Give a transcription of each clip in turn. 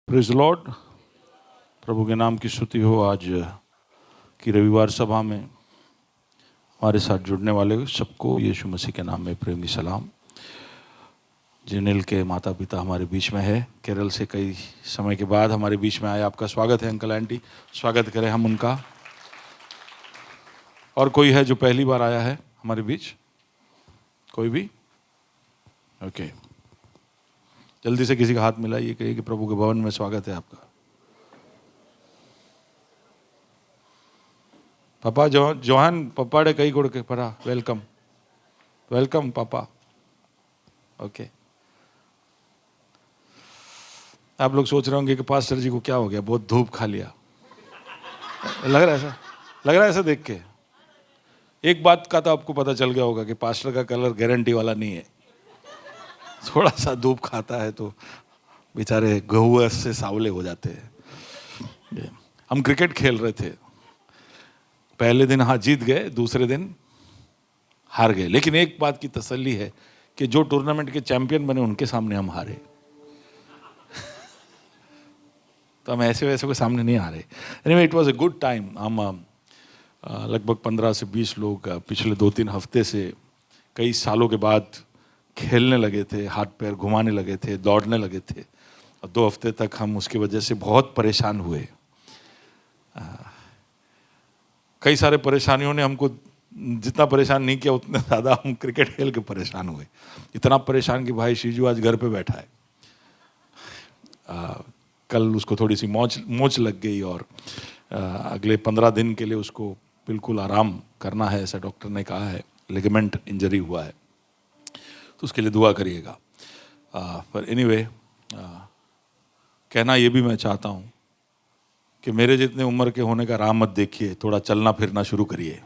Praise Lord. प्रभु के नाम की स्तुति हो। आज की रविवार सभा में हमारे साथ जुड़ने वाले सबको यीशु मसीह के नाम में प्रेमी सलाम। जिनेल के माता पिता हमारे बीच में है, केरल से कई समय के बाद हमारे बीच में आए। आपका स्वागत है अंकल आंटी, स्वागत करें हम उनका। और कोई है जो पहली बार आया है हमारे बीच? कोई भी? ओके, जल्दी से किसी का हाथ मिलाइए, कहिए कि प्रभु के भवन में स्वागत है आपका। पापा जोहान पप्पाड़े कई गुड़ के पढ़ा, वेलकम वेलकम पापा। ओके, आप लोग सोच रहे होंगे कि पास्टर जी को क्या हो गया, बहुत धूप खा लिया। लग रहा है ऐसा देख के। एक बात का तो आपको पता चल गया होगा कि पास्टर का कलर गारंटी वाला नहीं है। थोड़ा सा धूप खाता है तो बेचारे गहुआ से सावले हो जाते हैं। हम क्रिकेट खेल रहे थे, पहले दिन हाँ जीत गए, दूसरे दिन हार गए। लेकिन एक बात की तसल्ली है कि जो टूर्नामेंट के चैंपियन बने उनके सामने हम हारे। तो हम ऐसे वैसे के सामने नहीं हारे। Anyway, it was a good time. हम लगभग 15 से 20 लोग पिछले 2-3 हफ्ते से कई सालों के बाद खेलने लगे थे, हाथ पैर घुमाने लगे थे, दौड़ने लगे थे। और 2 हफ्ते तक हम उसकी वजह से बहुत परेशान हुए। कई सारे परेशानियों ने हमको जितना परेशान नहीं किया उतने ज़्यादा हम क्रिकेट खेल के परेशान हुए। इतना परेशान कि भाई शीजू आज घर पे बैठा है। कल उसको थोड़ी सी मोच लग गई और अगले 15 दिन के लिए उसको बिल्कुल आराम करना है, ऐसा डॉक्टर ने कहा है। लिगामेंट इंजरी हुआ है, तो उसके लिए दुआ करिएगा। पर एनीवे, कहना ये भी मैं चाहता हूँ कि मेरे जितने उम्र के होने का राह मत देखिए, थोड़ा चलना फिरना शुरू करिए।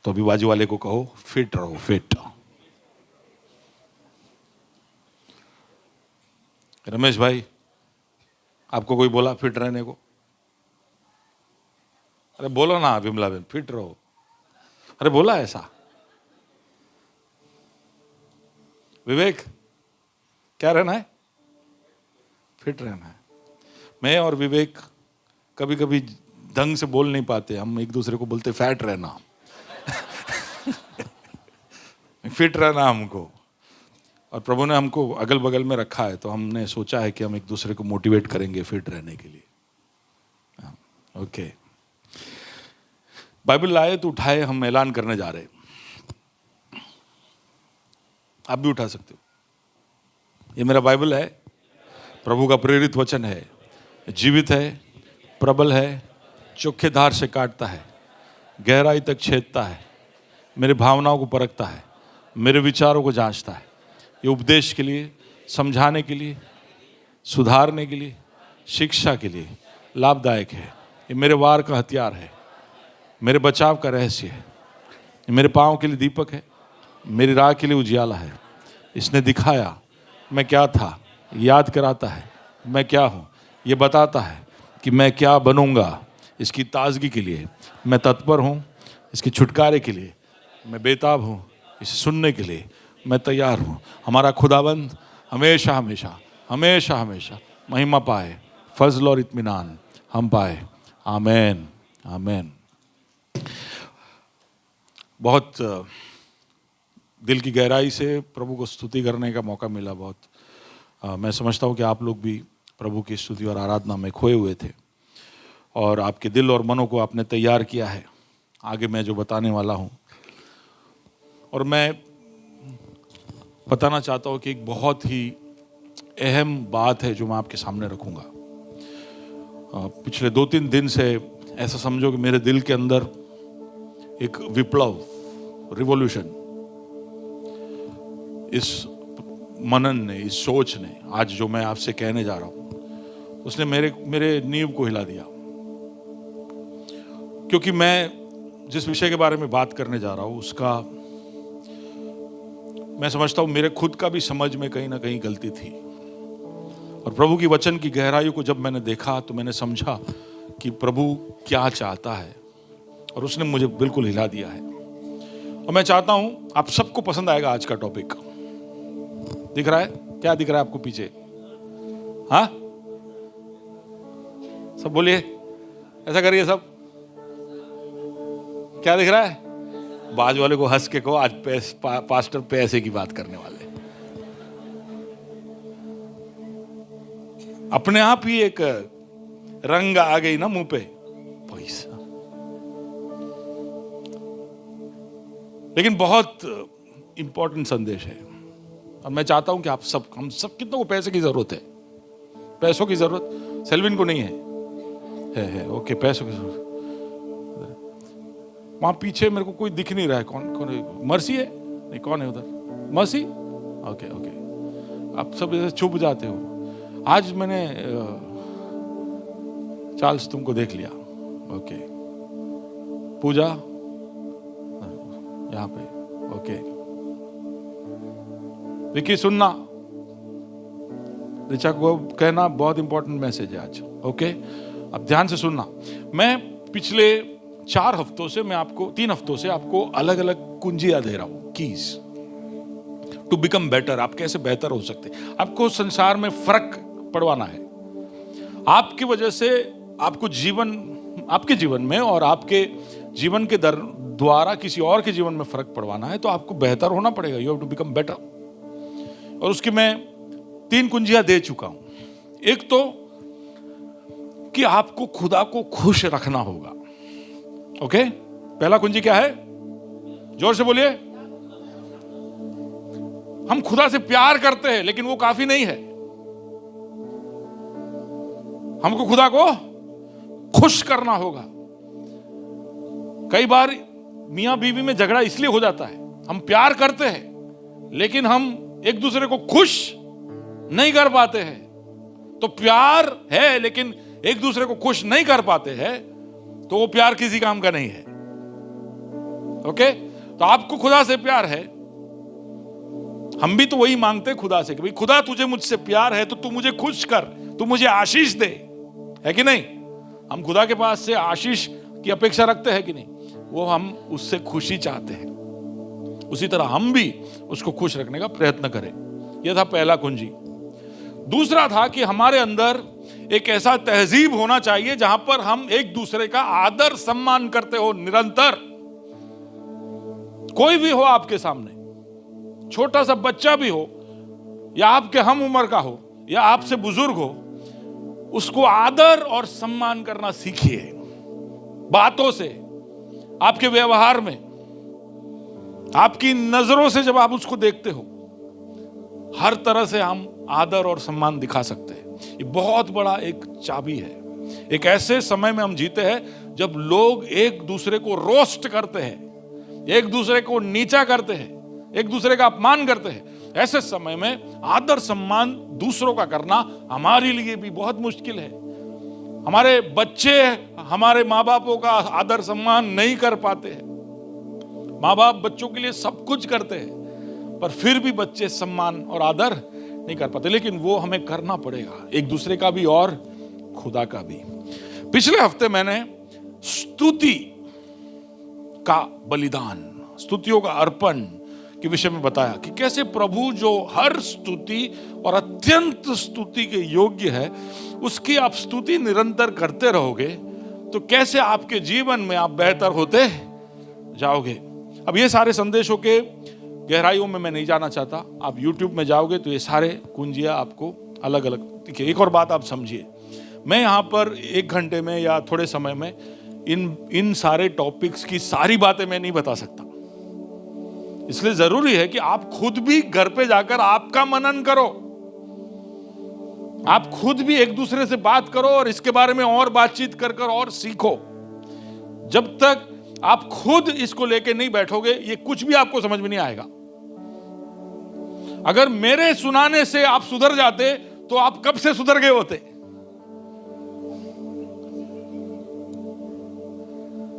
तो अभी बाजू वाले को कहो फिट रहो, फिट। रमेश भाई, आपको कोई बोला फिट रहने को? अरे बोलो ना विमला बहन, फिट रहो। अरे बोला ऐसा? विवेक, क्या रहना है? फिट रहना है। मैं और विवेक कभी कभी ढंग से बोल नहीं पाते, हम एक दूसरे को बोलते फैट रहना। फिट रहना हमको। और प्रभु ने हमको अगल बगल में रखा है, तो हमने सोचा है कि हम एक दूसरे को मोटिवेट करेंगे फिट रहने के लिए। ओके, बाइबल लाए तो उठाए, हम ऐलान करने जा रहे हैं। आप भी उठा सकते हो। ये मेरा बाइबल है, प्रभु का प्रेरित वचन है, जीवित है, प्रबल है, चोखे धार से काटता है, गहराई तक छेदता है, मेरे भावनाओं को परखता है, मेरे विचारों को जांचता है। ये उपदेश के लिए, समझाने के लिए, सुधारने के लिए, शिक्षा के लिए लाभदायक है। ये मेरे वार का हथियार है, मेरे बचाव का रहस्य है। ये मेरे पाँव के लिए दीपक है, मेरी राह के लिए उजियाला है। इसने दिखाया मैं क्या था, याद कराता है मैं क्या हूँ, ये बताता है कि मैं क्या बनूंगा। इसकी ताजगी के लिए मैं तत्पर हूँ, इसके छुटकारे के लिए मैं बेताब हूँ, इसे सुनने के लिए मैं तैयार हूँ। हमारा खुदाबंद हमेशा हमेशा हमेशा हमेशा महिमा पाए, फजल और इत्मीनान हम पाए। आमीन आमीन। बहुत दिल की गहराई से प्रभु को स्तुति करने का मौका मिला। बहुत मैं समझता हूँ कि आप लोग भी प्रभु की स्तुति और आराधना में खोए हुए थे और आपके दिल और मनों को आपने तैयार किया है आगे मैं जो बताने वाला हूँ। और मैं बताना चाहता हूँ कि एक बहुत ही अहम बात है जो मैं आपके सामने रखूँगा। पिछले 2-3 दिन से ऐसा समझो कि मेरे दिल के अंदर एक विप्लव, रिवॉल्यूशन, इस मनन ने, इस सोच ने, आज जो मैं आपसे कहने जा रहा हूँ, उसने मेरे नींव को हिला दिया। क्योंकि मैं जिस विषय के बारे में बात करने जा रहा हूँ उसका मैं समझता हूँ मेरे खुद का भी समझ में कहीं ना कहीं गलती थी। और प्रभु की वचन की गहराई को जब मैंने देखा तो मैंने समझा कि प्रभु क्या चाहता है और उसने मुझे बिल्कुल हिला दिया है। और मैं चाहता हूँ आप सबको पसंद आएगा आज का टॉपिक। दिख रहा है? क्या दिख रहा है आपको पीछे? हाँ, सब बोलिए, ऐसा करिए सब। क्या दिख रहा है? बाजू वाले को हंस के कहो आज पास्टर पैसे की बात करने वाले। अपने आप ही एक रंग आ गई ना मुंह पे, पैसा। लेकिन बहुत इंपॉर्टेंट संदेश है और मैं चाहता हूं कि आप सब, हम सब, कितनों को पैसे की जरूरत है? पैसों की जरूरत सेल्विन को नहीं है ओके, पैसों की जरूरत। वहां पीछे मेरे को कोई दिख नहीं रहा है, कौन है? मर्सी है? नहीं, कौन है उधर? मर्सी? ओके ओके, आप सब ऐसे छुप जाते हो। आज मैंने चार्ल्स तुमको देख लिया, ओके। पूजा यहाँ पे, ओके। विकी सुनना, ऋचा को कहना बहुत इंपॉर्टेंट मैसेज है आज, ओके। अब ध्यान से सुनना। मैं पिछले 4 हफ्तों से, मैं आपको 3 हफ्तों से आपको अलग अलग कुंजियां दे रहा हूं, कीज टू बिकम बेटर। आप कैसे बेहतर हो सकते, आपको संसार में फर्क पड़वाना है। आपकी वजह से आपको आपके जीवन में और आपके जीवन के द्वारा किसी और के जीवन में फर्क पड़वाना है, तो आपको बेहतर होना पड़ेगा। You have to become better. और उसकी मैं 3 कुंजियां दे चुका हूं। एक तो कि आपको खुदा को खुश रखना होगा, ओके। पहला कुंजी क्या है? जोर से बोलिए। हम खुदा से प्यार करते हैं लेकिन वो काफी नहीं है। हमको खुदा को खुश करना होगा। कई बार मियां बीवी में झगड़ा इसलिए हो जाता है, हम प्यार करते हैं लेकिन हम एक दूसरे को खुश नहीं कर पाते हैं। तो प्यार है लेकिन एक दूसरे को खुश नहीं कर पाते हैं, तो वो प्यार किसी काम का नहीं है, ओके। तो आपको खुदा से प्यार है, हम भी तो वही मांगते खुदा से कि भाई खुदा तुझे मुझसे प्यार है तो तू मुझे खुश कर, तू मुझे आशीष दे, है कि नहीं? हम खुदा के पास से आशीष की अपेक्षा रखते हैं कि नहीं? वो हम उससे खुशी चाहते हैं। उसी तरह हम भी उसको खुश रखने का प्रयत्न करें। यह था पहला कुंजी। दूसरा था कि हमारे अंदर एक ऐसा तहजीब होना चाहिए जहां पर हम एक दूसरे का आदर सम्मान करते हो निरंतर। कोई भी हो आपके सामने, छोटा सा बच्चा भी हो या आपके हम उम्र का हो या आपसे बुजुर्ग हो, उसको आदर और सम्मान करना सीखिए। बातों से, आपके व्यवहार में, आपकी नजरों से जब आप उसको देखते हो, हर तरह से हम आदर और सम्मान दिखा सकते हैं। ये बहुत बड़ा एक चाबी है। एक ऐसे समय में हम जीते हैं जब लोग एक दूसरे को रोस्ट करते हैं, एक दूसरे को नीचा करते हैं, एक दूसरे का अपमान करते हैं। ऐसे समय में आदर सम्मान दूसरों का करना हमारे लिए भी बहुत मुश्किल है। हमारे बच्चे हमारे माँ बापों का आदर सम्मान नहीं कर पाते हैं। माँ बाप बच्चों के लिए सब कुछ करते हैं, पर फिर भी बच्चे सम्मान और आदर नहीं कर पाते। लेकिन वो हमें करना पड़ेगा, एक दूसरे का भी और खुदा का भी। पिछले हफ्ते मैंने स्तुति का बलिदान, स्तुतियों का अर्पण के विषय में बताया कि कैसे प्रभु जो हर स्तुति और अत्यंत स्तुति के योग्य है, उसकी आप स्तुति निरंतर करते रहोगे तो कैसे आपके जीवन में आप बेहतर होते जाओगे। अब ये सारे संदेशों के गहराइयों में मैं नहीं जाना चाहता। आप YouTube में जाओगे तो ये सारे कुंजियां आपको अलग अलग दिखे। एक और बात आप समझिए, मैं यहाँ पर 1 घंटे में या थोड़े समय में इन सारे टॉपिक्स की सारी बातें मैं नहीं बता सकता। इसलिए जरूरी है कि आप खुद भी घर पे जाकर आपका मनन करो, आप खुद भी एक दूसरे से बात करो और इसके बारे में और बातचीत कर और सीखो। जब तक आप खुद इसको लेके नहीं बैठोगे, ये कुछ भी आपको समझ में नहीं आएगा। अगर मेरे सुनाने से आप सुधर जाते तो आप कब से सुधर गए होते।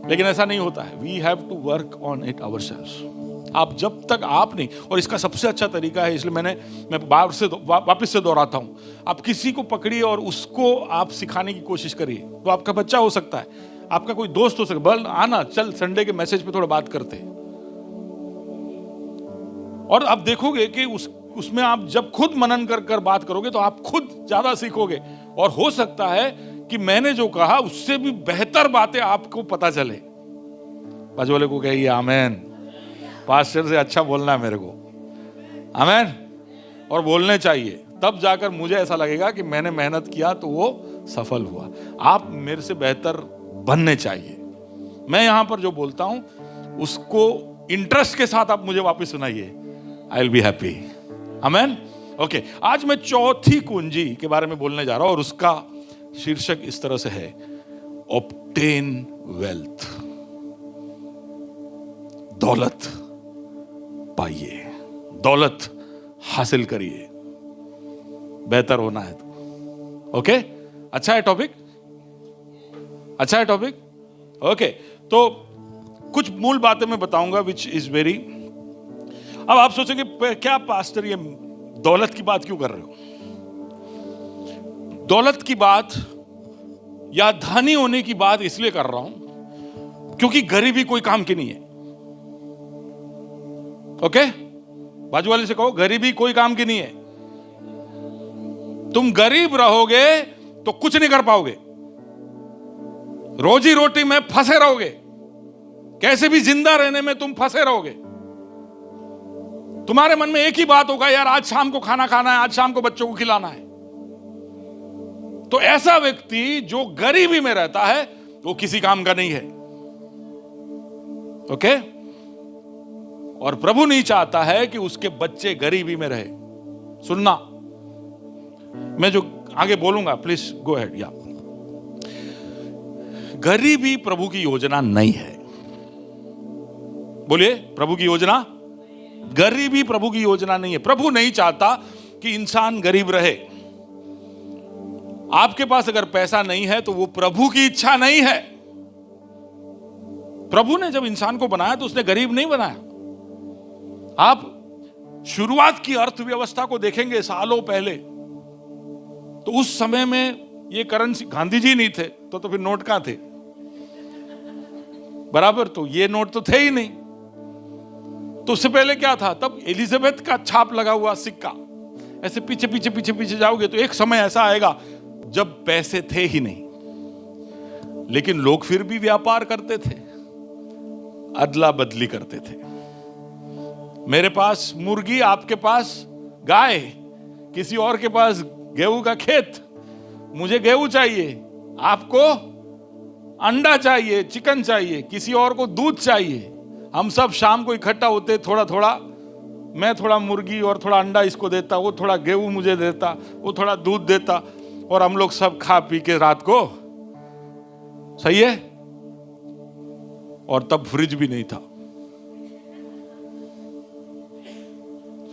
लेकिन ऐसा नहीं होता है। We have to work on it ourselves. आप जब तक आप नहीं, और इसका सबसे अच्छा तरीका है, इसलिए मैं वापस से दोहराता हूं, आप किसी को पकड़िए और उसको आप सिखाने की कोशिश करिए। तो आपका बच्चा हो सकता है, आपका कोई दोस्त हो सकता है, बल आना, चल संडे के मैसेज पे थोड़ा बात करते हैं। और आप देखोगे कि उसमें आप जब खुद मनन कर कर बात करोगे तो आप खुद ज्यादा सीखोगे, और हो सकता है कि मैंने जो कहा उससे भी बेहतर बातें आपको पता चले। बाजू वाले को कहिए आमेन। पास्टर से अच्छा बोलना है मेरे को, आमेन। और बोलने चाहिए, तब जाकर मुझे ऐसा लगेगा कि मैंने मेहनत किया तो वो सफल हुआ। आप मेरे से बेहतर बनने चाहिए। मैं यहां पर जो बोलता हूं उसको इंटरेस्ट के साथ आप मुझे वापस सुनाइए, I will be happy, amen. Okay, आज मैं चौथी कुंजी के बारे में बोलने जा रहा हूं और उसका शीर्षक इस तरह से है, ऑब्टेन वेल्थ। दौलत पाइए, दौलत हासिल करिए, बेहतर होना है तो। ओके, अच्छा है टॉपिक, अच्छा है टॉपिक। ओके, तो कुछ मूल बातें मैं बताऊंगा विच इज वेरी। अब आप सोचेंगे क्या पास्टर ये दौलत की बात क्यों कर रहे हो? दौलत की बात या धनी होने की बात इसलिए कर रहा हूं क्योंकि गरीबी कोई काम की नहीं है। ओके, बाजू वाले से कहो गरीबी कोई काम की नहीं है। तुम गरीब रहोगे तो कुछ नहीं कर पाओगे, रोजी रोटी में फंसे रहोगे, कैसे भी जिंदा रहने में तुम फंसे रहोगे। तुम्हारे मन में एक ही बात होगा, यार आज शाम को खाना खाना है, आज शाम को बच्चों को खिलाना है। तो ऐसा व्यक्ति जो गरीबी में रहता है वो किसी काम का नहीं है। ओके, और प्रभु नहीं चाहता है कि उसके बच्चे गरीबी में रहे। सुनना, मैं जो आगे बोलूंगा प्लीज गो अहेड। या गरीबी प्रभु की योजना नहीं है। बोलिए, प्रभु की योजना, गरीबी प्रभु की योजना नहीं है। प्रभु नहीं चाहता कि इंसान गरीब रहे। आपके पास अगर पैसा नहीं है तो वो प्रभु की इच्छा नहीं है। प्रभु ने जब इंसान को बनाया तो उसने गरीब नहीं बनाया। आप शुरुआत की अर्थव्यवस्था को देखेंगे सालों पहले, तो उस समय में ये करेंसी, गांधी जी नहीं थे तो फिर नोट कहां थे? बराबर, तो ये नोट तो थे ही नहीं। तो उससे पहले क्या था? तब एलिजाबेथ का छाप लगा हुआ सिक्का। ऐसे पीछे पीछे पीछे पीछे जाओगे तो एक समय ऐसा आएगा जब पैसे थे ही नहीं, लेकिन लोग फिर भी व्यापार करते थे, अदला बदली करते थे। मेरे पास मुर्गी, आपके पास गाय, किसी और के पास गेहूं का खेत। मुझे गेहूं चाहिए, आपको अंडा चाहिए, चिकन चाहिए, किसी और को दूध चाहिए। हम सब शाम को इकट्ठा होते, थोड़ा थोड़ा, मैं थोड़ा मुर्गी और थोड़ा अंडा इसको देता, वो थोड़ा गेहूं मुझे देता, वो थोड़ा दूध देता, और हम लोग सब खा पी के रात को, सही है। और तब फ्रिज भी नहीं था,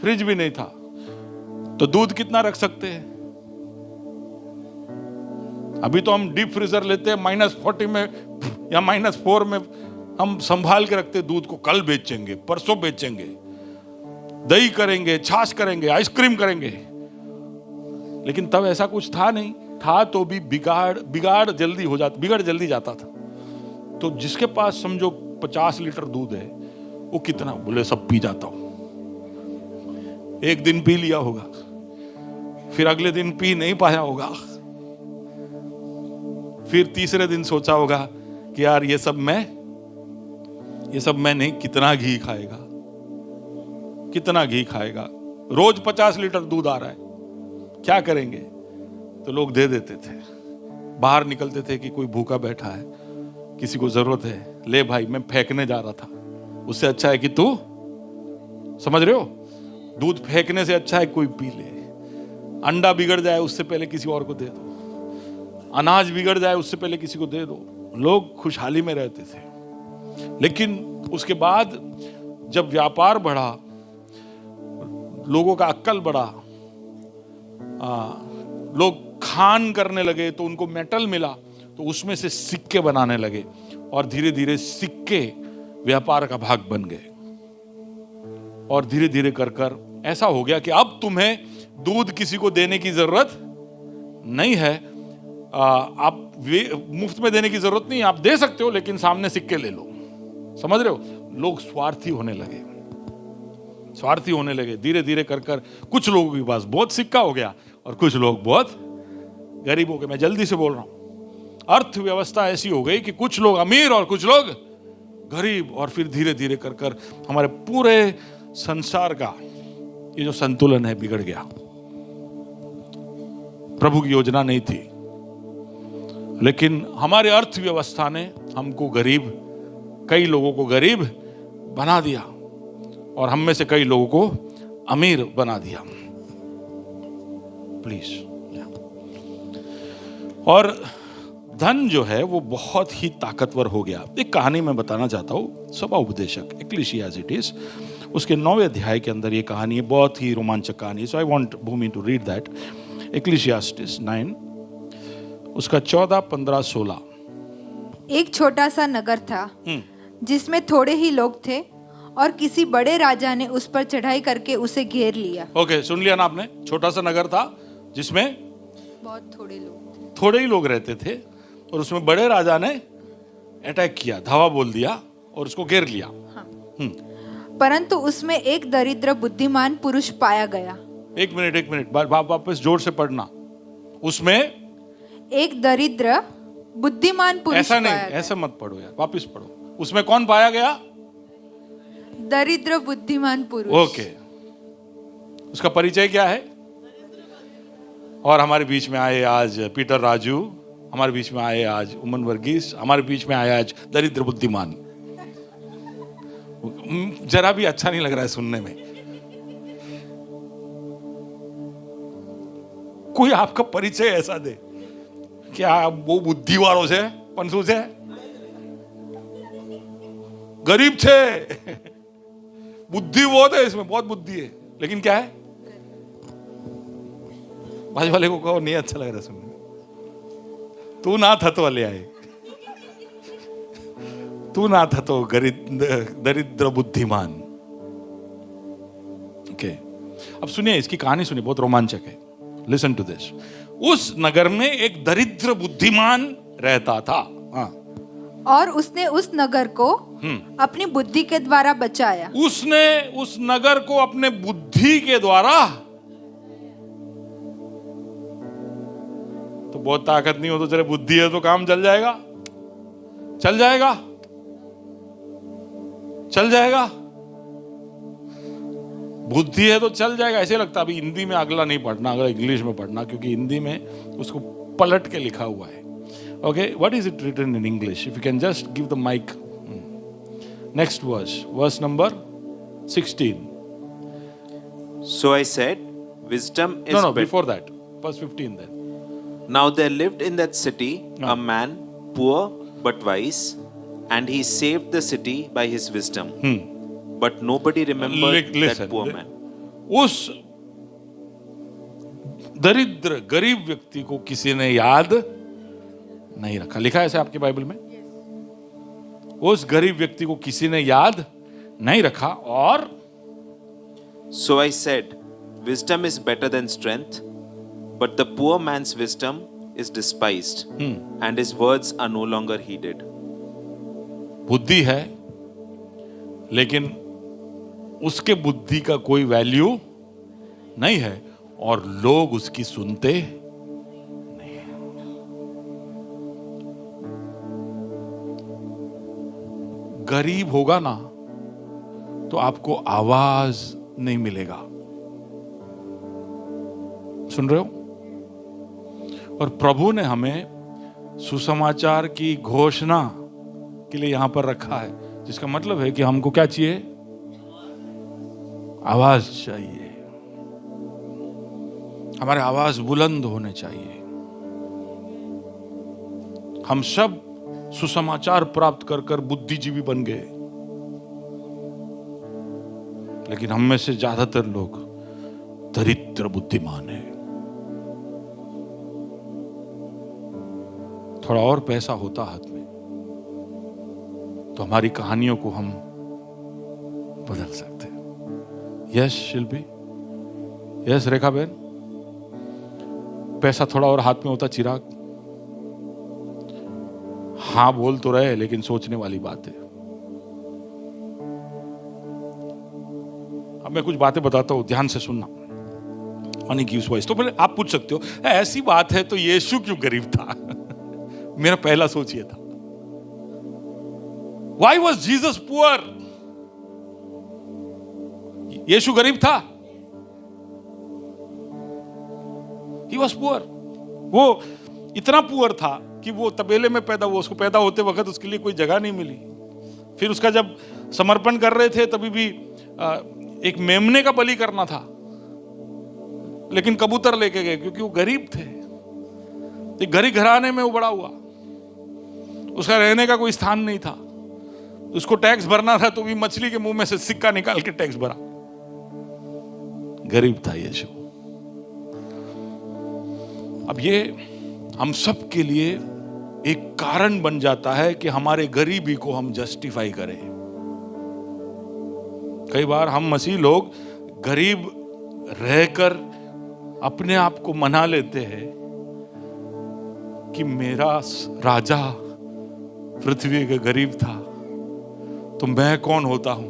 फ्रिज भी नहीं था, तो दूध कितना रख सकते हैं? अभी तो हम डीप फ्रीजर लेते हैं, -40 में या -4 में हम संभाल के रखते दूध को। कल बेचेंगे, परसों बेचेंगे, दही करेंगे, छाछ करेंगे, आइसक्रीम करेंगे। लेकिन तब ऐसा कुछ था नहीं, था तो भी बिगाड़ जल्दी जाता था। तो जिसके पास समझो 50 लीटर दूध है, वो कितना, बोले सब पी जाता हूं। एक दिन पी लिया होगा, फिर अगले दिन पी नहीं पाया होगा, फिर तीसरे दिन सोचा होगा कि यार ये सब मैं नहीं, कितना घी खाएगा, कितना घी खाएगा। रोज 50 लीटर दूध आ रहा है, क्या करेंगे? तो लोग दे देते थे। बाहर निकलते थे कि कोई भूखा बैठा है, किसी को जरूरत है, ले भाई, मैं फेंकने जा रहा था, उससे अच्छा है कि तू, समझ रहे हो, दूध फेंकने से अच्छा है कोई पी ले। अंडा बिगड़ जाए उससे पहले किसी और को दे दो, अनाज बिगड़ जाए उससे पहले किसी को दे दो। लोग खुशहाली में रहते थे। लेकिन उसके बाद जब व्यापार बढ़ा, लोगों का अक्ल बढ़ा, लोग खान करने लगे, तो उनको मेटल मिला, तो उसमें से सिक्के बनाने लगे, और धीरे धीरे सिक्के व्यापार का भाग बन गए। और धीरे धीरे कर ऐसा हो गया कि अब तुम्हें दूध किसी को देने की जरूरत नहीं है। आप मुफ्त में देने की जरूरत नहीं, आप दे सकते हो, लेकिन सामने सिक्के ले लो। समझ रहे हो? लोग स्वार्थी होने लगे, स्वार्थी होने लगे। धीरे धीरे कर कर कुछ लोगों के पास बहुत सिक्का हो गया और कुछ लोग बहुत गरीब हो गए। मैं जल्दी से बोल रहा हूं, अर्थव्यवस्था ऐसी हो गई कि कुछ लोग अमीर और कुछ लोग गरीब, और फिर धीरे धीरे कर कर हमारे पूरे संसार का ये जो संतुलन है बिगड़ गया। प्रभु की योजना नहीं थी, लेकिन हमारे अर्थव्यवस्था ने हमको गरीब, कई लोगों को गरीब बना दिया और हम में से कई लोगों को अमीर बना दिया। प्लीज। और धन जो है वो बहुत ही ताकतवर हो गया। एक कहानी मैं बताना चाहता हूं, सभा उपदेशक इक्लेसियास्टिस उसके 9वें अध्याय के अंदर ये कहानी है, बहुत ही रोमांचक कहानी है। So I want Bhoomi to read that. Ecclesiastes 9 उसका 14, 15, 16। एक छोटा सा नगर था जिसमें थोड़े ही लोग थे और किसी बड़े राजा ने उस पर चढ़ाई करके उसे घेर लिया। ओके, सुन लिया ना आपने? छोटा सा नगर था जिसमें बहुत थोड़े ही लोग रहते थे और उसमें बड़े राजा ने अटैक किया, धावा बोल दिया और उसको घेर लिया। हाँ। परंतु उसमें एक दरिद्र बुद्धिमान पुरुष पाया गया। एक मिनट वापस जोर से पढ़ना। उसमें एक दरिद्र बुद्धिमान पुरुष ऐसा नहीं, ऐसा मत पढ़ो यार, वापस पढ़ो। उसमें कौन पाया गया? दरिद्र बुद्धिमान पुरुष। ओके, उसका परिचय क्या है? और हमारे बीच में आए आज पीटर राजू, हमारे बीच में आए आज उमन वर्गीस, हमारे बीच में आया आज दरिद्र बुद्धिमान। जरा भी अच्छा नहीं लग रहा है सुनने में। कोई आपका परिचय ऐसा दे क्या वो बुद्धि वालों से पंसू से गरीब थे। बुद्धि बहुत है इसमें, बहुत बुद्धि है, लेकिन क्या है? बाजू वाले को कहो नहीं अच्छा लग रहा सुनने में। तू ना था तो वाले आए, तू ना था तो दरिद्र बुद्धिमान। ओके, अब सुनिए इसकी कहानी, सुनिए, बहुत रोमांचक है। Listen to this. उस नगर में एक दरिद्र बुद्धिमान रहता था। हाँ। और उसने उस नगर को अपनी बुद्धि के द्वारा बचाया। उसने उस नगर को अपने बुद्धि के द्वारा, तो बहुत ताकत नहीं हो तो चले, बुद्धि है तो काम चल जाएगा, चल जाएगा, चल जाएगा। बुद्धि है तो चल जाएगा, ऐसे लगता। अभी हिंदी में अगला नहीं पढ़ना, अगला इंग्लिश में पढ़ना, क्योंकि हिंदी में उसको पलट के लिखा हुआ है। Okay, what is it written in English? If you can just give the mic. Next verse number 16. So I said, wisdom is No, before that, verse 15 then. Now there lived in that city a man, poor but wise, and he saved the city by his wisdom. But nobody remembered that poor man. उस दरिद्र गरीब व्यक्ति को किसी ने याद नहीं रखा। लिखा है ऐसे आपके बाइबल में? उस गरीब व्यक्ति को किसी ने याद नहीं रखा। और So I said, wisdom is better than strength, but the poor man's wisdom is despised, and his words are no longer heeded. बुद्धि है, लेकिन उसके बुद्धि का कोई वैल्यू नहीं है और लोग उसकी सुनते नहीं हैं। गरीब होगा ना तो आपको आवाज नहीं मिलेगा। सुन रहे हो? और प्रभु ने हमें सुसमाचार की घोषणा के लिए यहां पर रखा है, जिसका मतलब है कि हमको क्या चाहिए? आवाज चाहिए। हमारे आवाज बुलंद होने चाहिए। हम सब सुसमाचार प्राप्त कर कर बुद्धिजीवी बन गए, लेकिन हम में से ज्यादातर लोग दरिद्र बुद्धिमान है। थोड़ा और पैसा होता हाथ में तो हमारी कहानियों को हम बदल सकते हैं। यस शिल्पी, यस रेखा बहन, पैसा थोड़ा और हाथ में होता। चिराग, हाँ बोल तो रहे लेकिन सोचने वाली बात है। अब मैं कुछ बातें बताता हूँ, ध्यान से सुनना। Money gives voice. तो पहले आप पूछ सकते हो, ऐसी बात है तो यीशु क्यों गरीब था? मेरा पहला सोच ये था, व्हाई वाज जीसस पुअर? यीशु गरीब था? He was poor. वो इतना पुअर था कि वो तबेले में पैदा हुआ, उसको पैदा होते वक्त उसके लिए कोई जगह नहीं मिली। फिर उसका जब समर्पण कर रहे थे तभी भी एक मेमने का बलि करना था, लेकिन कबूतर लेके गए क्योंकि वो गरीब थे। एक गरीब घराने में वो बड़ा हुआ, उसका रहने का कोई स्थान नहीं था, उसको टैक्स भरना था तो भी मछली के मुंह में से सिक्का निकाल के टैक्स भरा। गरीब था यीशु। अब ये हम सब के लिए एक कारण बन जाता है कि हमारे गरीबी को हम जस्टिफाई करें। कई बार हम मसीह लोग गरीब रहकर अपने आप को मना लेते हैं कि मेरा राजा पृथ्वी का गरीब था तो मैं कौन होता हूं।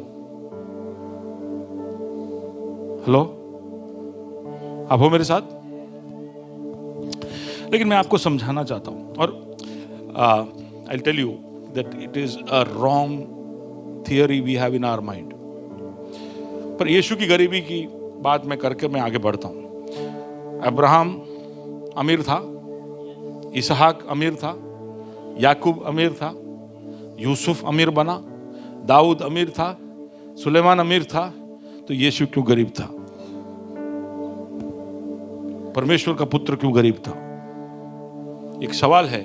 हेलो, आप हो मेरे साथ? लेकिन मैं आपको समझाना चाहता हूं, और I tell you that it is a wrong theory we have in our mind. पर यीशु की गरीबी की बात मैं करके मैं आगे बढ़ता हूं। अब्राहम अमीर था, इसहाक अमीर था, याकूब अमीर था, यूसुफ अमीर बना, दाऊद अमीर था, सुलेमान अमीर था, तो यीशु क्यों गरीब था? परमेश्वर का पुत्र क्यों गरीब था? एक सवाल है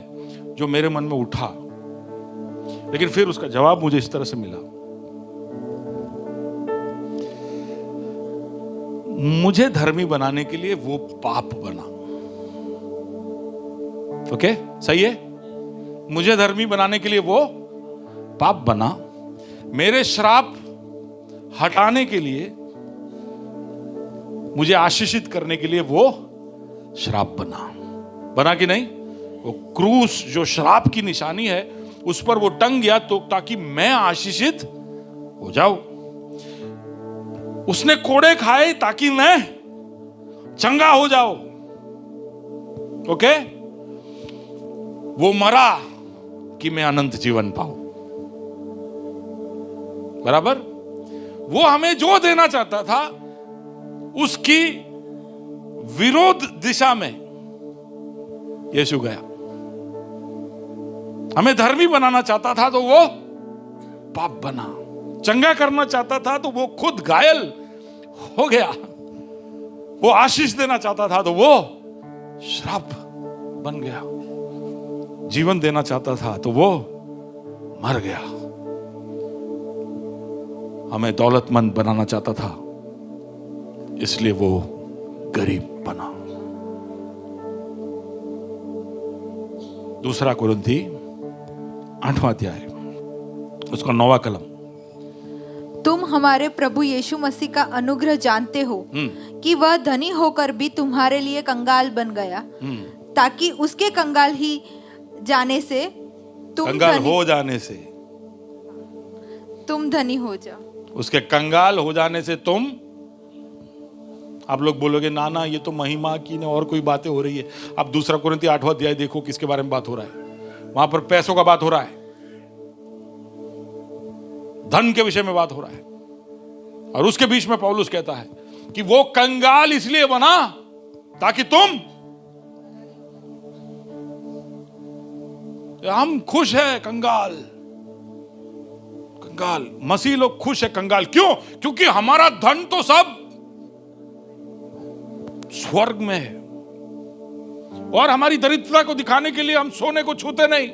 जो मेरे मन में उठा, लेकिन फिर उसका जवाब मुझे इस तरह से मिला। मुझे धर्मी बनाने के लिए वो पाप बना। ओके, सही है? मुझे धर्मी बनाने के लिए वो पाप बना। मेरे श्राप हटाने के लिए, मुझे आशीषित करने के लिए वो श्राप बना कि नहीं? वो क्रूस जो श्राप की निशानी है उस पर वो टंग गया तो ताकि मैं आशीषित हो जाऊं। उसने कोड़े खाए ताकि मैं चंगा हो जाऊं। ओके, वो मरा कि मैं अनंत जीवन पाऊं। बराबर? वो हमें जो देना चाहता था उसकी विरोध दिशा में यीशु गया। हमें धर्मी बनाना चाहता था तो वो पाप बना। चंगा करना चाहता था तो वो खुद घायल हो गया। वो आशीष देना चाहता था तो वो श्राप बन गया। जीवन देना चाहता था तो वो मर गया। हमें दौलतमंद बनाना चाहता था इसलिए वो गरीब बना। दूसरा कुरिन्थी 8वां अध्याय, उसका 9वां कलम। तुम हमारे प्रभु यीशु मसीह का अनुग्रह जानते हो कि वह धनी होकर भी तुम्हारे लिए कंगाल बन गया, ताकि उसके कंगाल ही जाने से कंगाल हो जाने से तुम धनी हो जाओ। उसके कंगाल हो जाने से तुम। आप लोग बोलोगे ना ना ये तो महिमा की ने और कोई बातें हो रही है। अब दूसरा कुरिन्थी 8वां अध्याय देखो, किसके बारे में बात हो रहा है? वहां पर पैसों का बात हो रहा है, धन के विषय में बात हो रहा है। और उसके बीच में पौलुस कहता है कि वो कंगाल इसलिए बना ताकि तुम। हम खुश है कंगाल, मसीह लोग खुश है कंगाल। क्यों? क्योंकि हमारा धन तो सब स्वर्ग में है, और हमारी दरिद्रता को दिखाने के लिए हम सोने को छूते नहीं।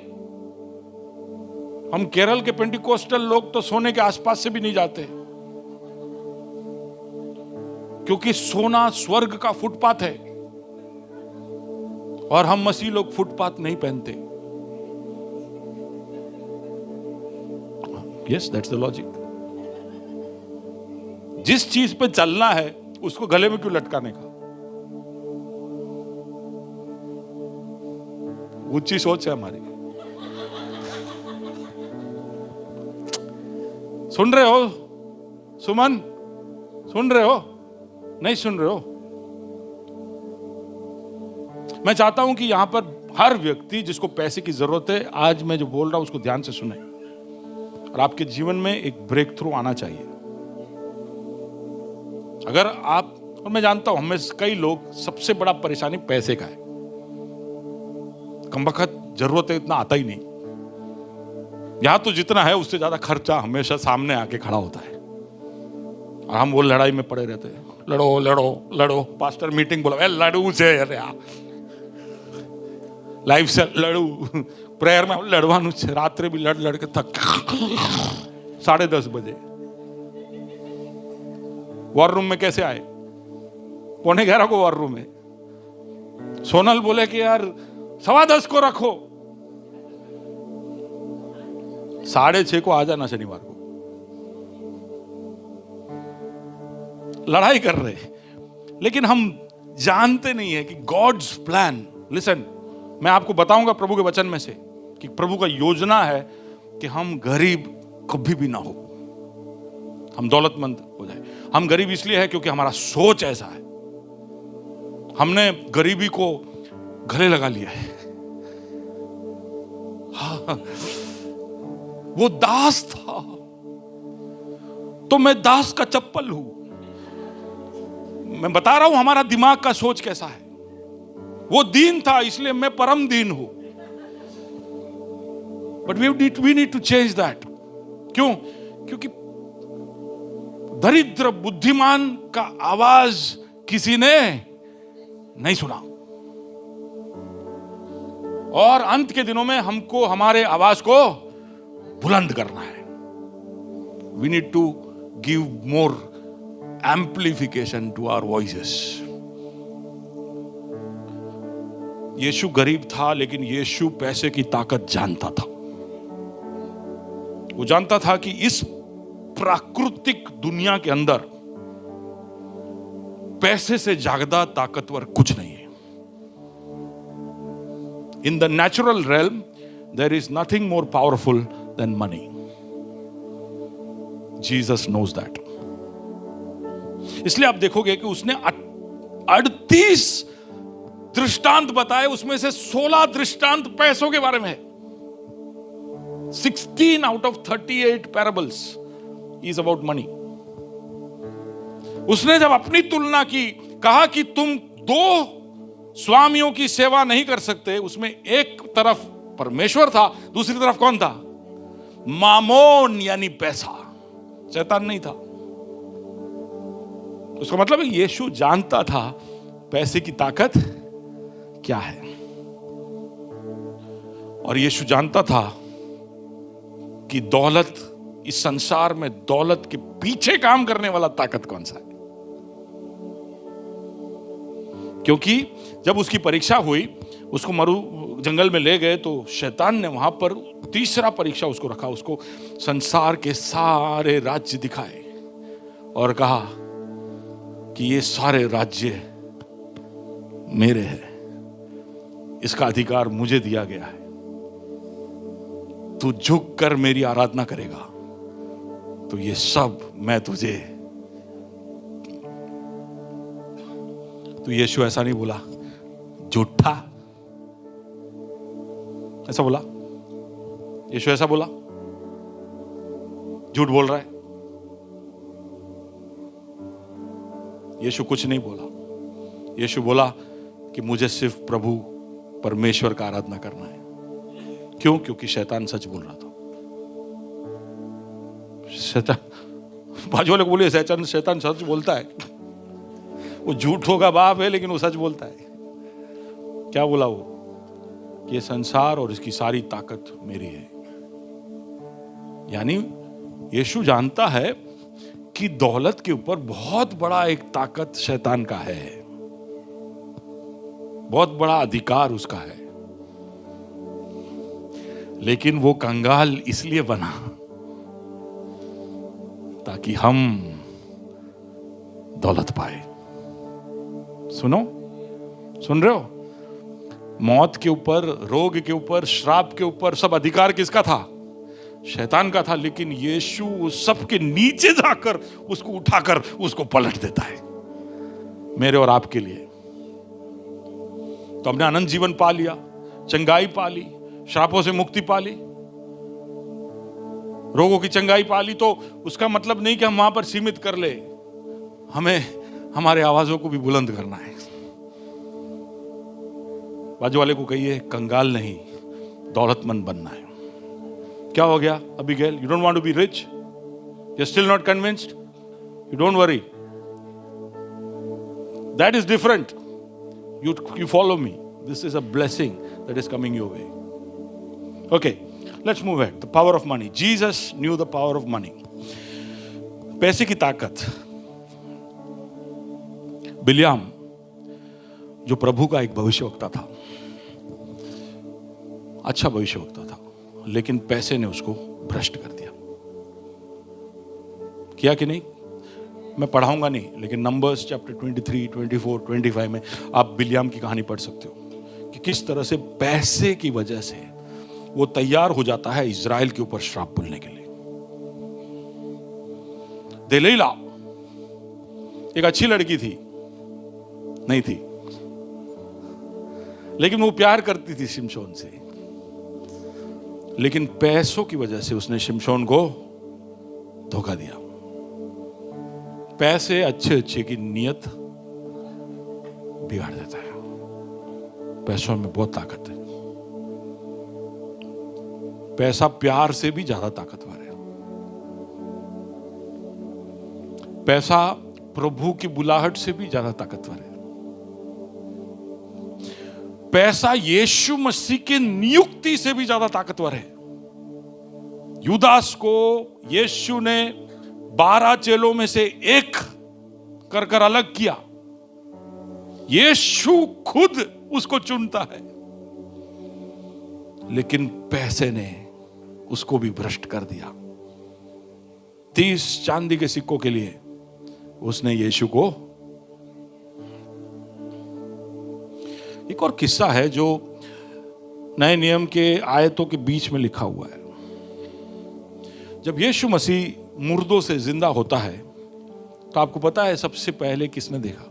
हम केरल के पेंटिकोस्टल लोग तो सोने के आसपास से भी नहीं जाते, क्योंकि सोना स्वर्ग का फुटपाथ है, और हम मसीह लोग फुटपाथ नहीं पहनते। Yes, that's the logic. जिस चीज पे चलना है उसको गले में क्यों लटकाने का? ऊंची सोच है हमारी। सुन रहे हो सुमन? सुन रहे हो? नहीं सुन रहे हो? मैं चाहता हूं कि यहां पर हर व्यक्ति जिसको पैसे की जरूरत है, आज मैं जो बोल रहा हूं उसको ध्यान से सुने, और आपके जीवन में एक ब्रेक थ्रू आना चाहिए। अगर आप, और मैं जानता हूं हमें कई लोग, सबसे बड़ा परेशानी पैसे का है। कमबख्त जरूरत है इतना आता ही नहीं, यहां तो जितना है उससे ज्यादा खर्चा हमेशा सामने आके खड़ा होता है, और हम वो लड़ाई में पड़े रहते हैं। लड़ो लड़ो लड़ो, पास्टर मीटिंग बोला लड़ू से, अरे लाइफ से लड़ू, प्रेयर में लड़वानु छे, रात्रे भी लड़ लड़ के थक 10:30 बजे वॉर रूम में कैसे आए? 11:15 को वॉर रूम में। सोनल बोले कि यार 10:15 को रखो, 6:30 को आ जाना शनिवार को। लड़ाई कर रहे, लेकिन हम जानते नहीं है कि गॉड्स प्लान, लिसन, मैं आपको बताऊंगा प्रभु के वचन में से कि प्रभु का योजना है कि हम गरीब कभी भी ना हो, हम दौलतमंद हो जाए। हम गरीब इसलिए है क्योंकि हमारा सोच ऐसा है, हमने गरीबी को गले लगा लिया है। हाँ, वो दास था तो मैं दास का चप्पल हूं। मैं बता रहा हूं हमारा दिमाग का सोच कैसा है। वो दीन था इसलिए मैं परम दीन हूं। But we need to change that. क्यों? क्योंकि दरिद्र बुद्धिमान का आवाज किसी ने नहीं सुना, और अंत के दिनों में हमको हमारे आवाज को बुलंद करना है। We need to give more amplification to our voices. Yeshu गरीब था, लेकिन यीशु पैसे की ताकत जानता था। वो जानता था कि इस प्राकृतिक दुनिया के अंदर पैसे से ज्यादा ताकतवर कुछ नहीं है। In the natural realm there is nothing more powerful than money. Jesus knows that. इसलिए आप देखोगे कि उसने 38 दृष्टांत बताए, उसमें से 16 दृष्टांत पैसों के बारे में है। 16 out of 38 parables is about money. उसने जब अपनी तुलना की, कहा कि तुम 2 स्वामियों की सेवा नहीं कर सकते, उसमें एक तरफ परमेश्वर था, दूसरी तरफ कौन था? मामोन, यानी पैसा। शैतान नहीं था। उसका मतलब है यीशु जानता था पैसे की ताकत क्या है, और यीशु जानता था कि दौलत, इस संसार में दौलत के पीछे काम करने वाला ताकत कौन सा है। क्योंकि जब उसकी परीक्षा हुई, उसको मरु जंगल में ले गए, तो शैतान ने वहां पर तीसरा परीक्षा उसको रखा। उसको संसार के सारे राज्य दिखाए और कहा कि ये सारे राज्य मेरे हैं, इसका अधिकार मुझे दिया गया है। तू झुक कर मेरी आराधना करेगा तो ये सब मैं तुझे। तो यीशु ऐसा नहीं बोला झूठा, ऐसा बोला? यीशु ऐसा बोला? झूठ बोल रहा है? यीशु कुछ नहीं बोला। यीशु बोला कि मुझे सिर्फ प्रभु परमेश्वर का आराधना करना है। क्यों? क्योंकि शैतान सच बोल रहा था। शैतान, बाजू वाले को बोलिए शैतान सच बोलता है। वो झूठों का बाप है, लेकिन वो सच बोलता है। क्या बोला वो? कि ये संसार और इसकी सारी ताकत मेरी है। यानी यीशु जानता है कि दौलत के ऊपर बहुत बड़ा एक ताकत शैतान का है, बहुत बड़ा अधिकार उसका है। लेकिन वो कंगाल इसलिए बना ताकि हम दौलत पाए। सुनो, सुन रहे हो? मौत के ऊपर, रोग के ऊपर, श्राप के ऊपर सब अधिकार किसका था? शैतान का था, लेकिन यीशु उस सबके नीचे जाकर उसको उठाकर उसको पलट देता है मेरे और आपके लिए। तो हमने अनंत जीवन पा लिया, चंगाई पा ली, श्रापों से मुक्ति पा ली, रोगों की चंगाई पा ली। तो उसका मतलब नहीं कि हम वहां पर सीमित कर ले, हमें हमारे आवाजों को भी बुलंद करना है। बाजू वाले को कहिए, कंगाल नहीं दौलतमंद बनना है। क्या हो गया Abigail? You don't want to be rich? You are still not convinced? You don't worry, that is different. You follow me. This is a blessing that is coming your way. Okay, let's move ahead. The power of money. Jesus knew the power of money. पैसे की ताकत। बिलियाम जो प्रभु का एक भविष्यवक्ता था, अच्छा भविष्यवक्ता था, लेकिन पैसे ने उसको भ्रष्ट कर दिया। किया कि नहीं? मैं पढ़ाऊंगा नहीं, लेकिन नंबर्स चैप्टर 23, 24, 25 में आप बिलियाम की कहानी पढ़ सकते हो कि किस तरह से पैसे की वजह से वो तैयार हो जाता है इजराइल के ऊपर श्राप बोलने के लिए। देलीला एक अच्छी लड़की थी, नहीं थी, लेकिन वो प्यार करती थी शिमशोन से, लेकिन पैसों की वजह से उसने शिमशोन को धोखा दिया। पैसे अच्छे की नियत बिगाड़ देता है। पैसों में बहुत ताकत है। पैसा प्यार से भी ज्यादा ताकतवर है। पैसा प्रभु की बुलाहट से भी ज्यादा ताकतवर है। पैसा यीशु मसीह की नियुक्ति से भी ज्यादा ताकतवर है। यूदास को यीशु ने 12 चेलों में से एक कर अलग किया। यीशु खुद उसको चुनता है, लेकिन पैसे ने उसको भी भ्रष्ट कर दिया। 30 चांदी के सिक्कों के लिए उसने यीशु को। एक और किस्सा है जो नए नियम के आयतों के बीच में लिखा हुआ है। जब यीशु मसीह मुर्दों से जिंदा होता है, तो आपको पता है सबसे पहले किसने देखा?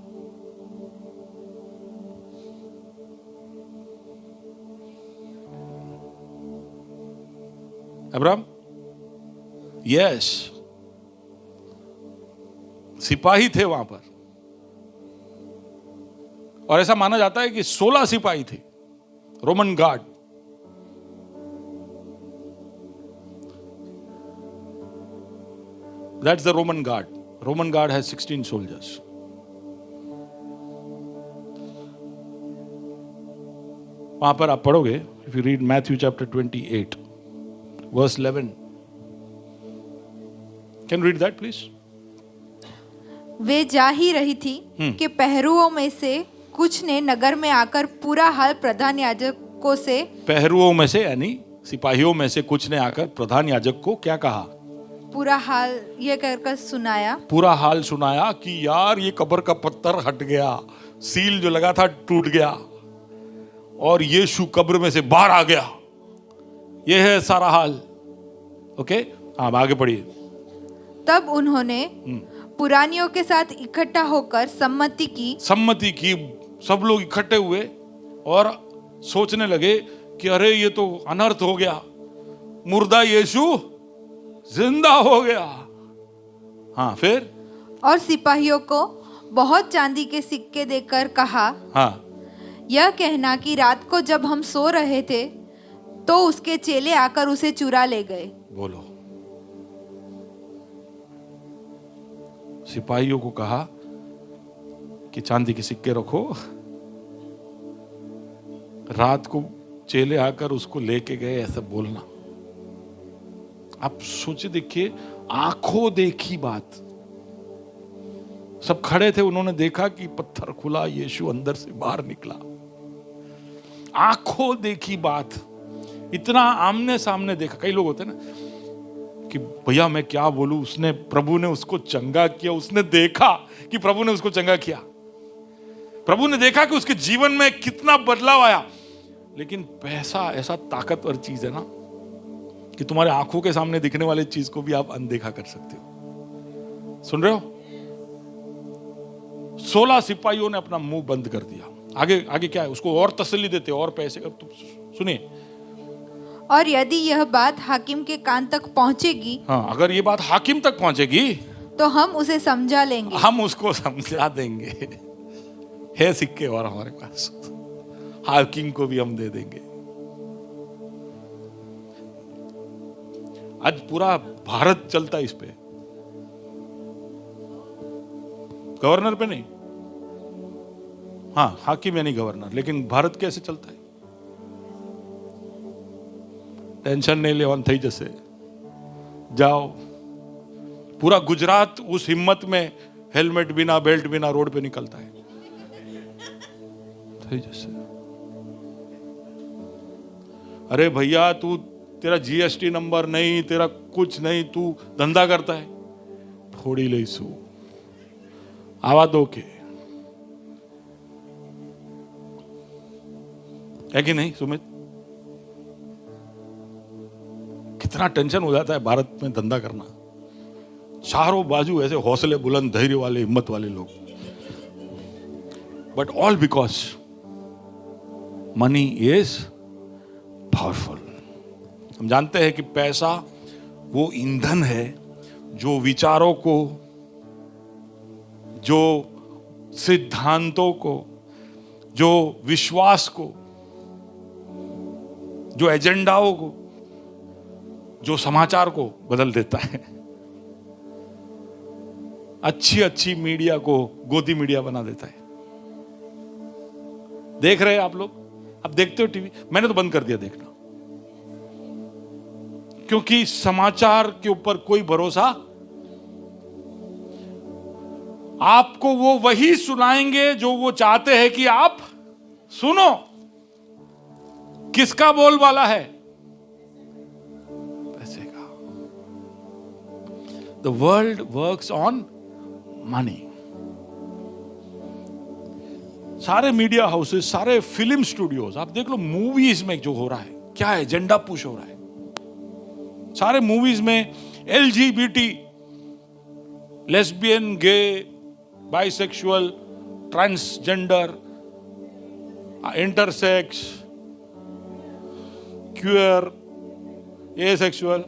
अब्राहम? यस, सिपाही थे वहां पर, और ऐसा माना जाता है कि 16 सिपाही थे, Roman guard. That's the Roman guard. Roman guard has 16 soldiers. वहां पर आप पढ़ोगे, if you read Matthew chapter 28, verse 11. Can you read that, please? वे जा ही रही थी कि पहरुओं में से कुछ ने नगर में आकर पूरा हाल प्रधान याजकों से। पहरुओं में से यानी सिपाहियों में से कुछ ने आकर प्रधान याजक को क्या कहा? पूरा हाल ये कहकर सुनाया। पूरा हाल सुनाया कि यार ये कब्र का पत्थर हट गया, सील जो लगा था टूट गया, और यीशु कब्र में से बाहर आ गया। ये है सारा हाल। ओके, आप आगे पढ़िए। तब उन्होंने पुरानियों के साथ इकट्ठा होकर सम्मति की। सब लोग इकट्ठे हुए और सोचने लगे कि अरे ये तो अनर्थ हो गया, मुर्दा यीशु जिंदा हो गया। हाँ, फिर? और सिपाहियों को बहुत चांदी के सिक्के देकर कहा, हाँ, यह कहना कि रात को जब हम सो रहे थे तो उसके चेले आकर उसे चुरा ले गए। बोलो। सिपाहियों को कहा कि चांदी के सिक्के रखो, रात को चेले आकर उसको लेके गए, ऐसा बोलना। आप सोचे, देखिए, आंखों देखी बात। सब खड़े थे, उन्होंने देखा कि पत्थर खुला, यीशु अंदर से बाहर निकला। आंखों देखी बात, इतना आमने सामने देखा। कई लोग होते हैं ना कि भैया मैं क्या बोलूं, उसने, प्रभु ने उसको चंगा किया, उसने देखा कि प्रभु ने उसको चंगा किया, प्रभु ने देखा कि उसके जीवन में कितना बदलाव आया। लेकिन पैसा ऐसा ताकतवर चीज है ना कि तुम्हारे आंखों के सामने दिखने वाली चीज को भी आप अनदेखा कर सकते हो। सुन रहे हो? 16 सिपाहियों ने अपना मुंह बंद कर दिया। आगे आगे क्या है, उसको और तसल्ली देते और पैसे का। तो सुनिए, और यदि यह बात हाकिम के कान तक पहुंचेगी, हाँ, अगर ये बात हाकिम तक पहुंचेगी तो हम उसे समझा लेंगे, हम उसको समझा देंगे। है सिक्के और हमारे पास, हाकिम को भी हम दे देंगे। आज पूरा भारत चलता है इस पे, गवर्नर पे नहीं। हाँ, हाकिम यानी गवर्नर, लेकिन भारत कैसे चलता है? टेंशन नहीं लेवन थई जैसे जाओ। पूरा गुजरात उस हिम्मत में हेलमेट बिना, बेल्ट बिना रोड पे निकलता है। थई जैसे, अरे भैया तू, तेरा जीएसटी नंबर नहीं, तेरा कुछ नहीं, तू धंधा करता है, फोड़ी ले सू आवा दो के, है कि नहीं सुमित? कितना टेंशन हो जाता है भारत में धंधा करना। चारों बाजू ऐसे हौसले बुलंद, धैर्य वाले, हिम्मत वाले लोग, but all because money is powerful. हम जानते हैं कि पैसा वो ईंधन है जो विचारों को, जो सिद्धांतों को, जो विश्वास को, जो एजेंडाओं को, जो समाचार को बदल देता है। अच्छी अच्छी मीडिया को गोदी मीडिया बना देता है। देख रहे हैं आप लोग? अब देखते हो टीवी? मैंने तो बंद कर दिया देखना, क्योंकि समाचार के ऊपर कोई भरोसा। आपको वो वही सुनाएंगे जो वो चाहते हैं कि आप सुनो। किसका बोलबाला है? पैसे का। The world works on money. सारे मीडिया हाउसेस, सारे फिल्म स्टूडियोज, आप देख लो मूवीज में जो हो रहा है, क्या एजेंडा पुश हो रहा है। सारे मूवीज में LGBT, lesbian, gay, bisexual, transgender, intersex, queer, asexual,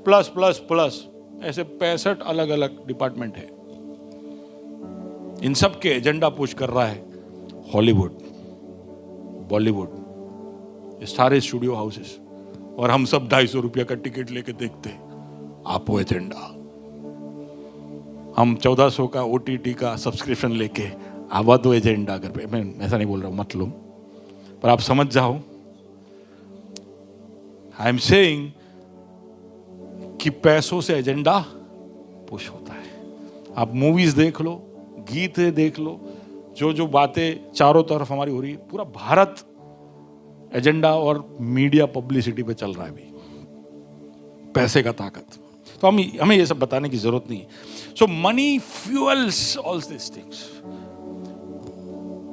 plus plus plus, ऐसे 65 अलग अलग डिपार्टमेंट है। इन सब के एजेंडा पुश कर रहा है हॉलीवुड, बॉलीवुड, सारे स्टूडियो हाउसेस, और हम सब 250 रुपया का टिकट लेके देखते हैं। आपो एजेंडा। हम 1400 का OTT का सब्सक्रिप्शन लेके आवा दो एजेंडा घर पे। मैं ऐसा नहीं बोल रहा हूं, मत लो, पर आप समझ जाओ। आई एम सेइंग कि पैसों से एजेंडा पुश होता है। आप मूवीज देख लो, गीत देख लो, जो जो बातें चारों तरफ हमारी हो रही है, पूरा भारत एजेंडा और मीडिया पब्लिसिटी पे चल रहा है अभी। पैसे का ताकत। तो हमें ये सब बताने की जरूरत नहीं है। सो मनी फ्यूअल्स ऑल दिस थिंग्स।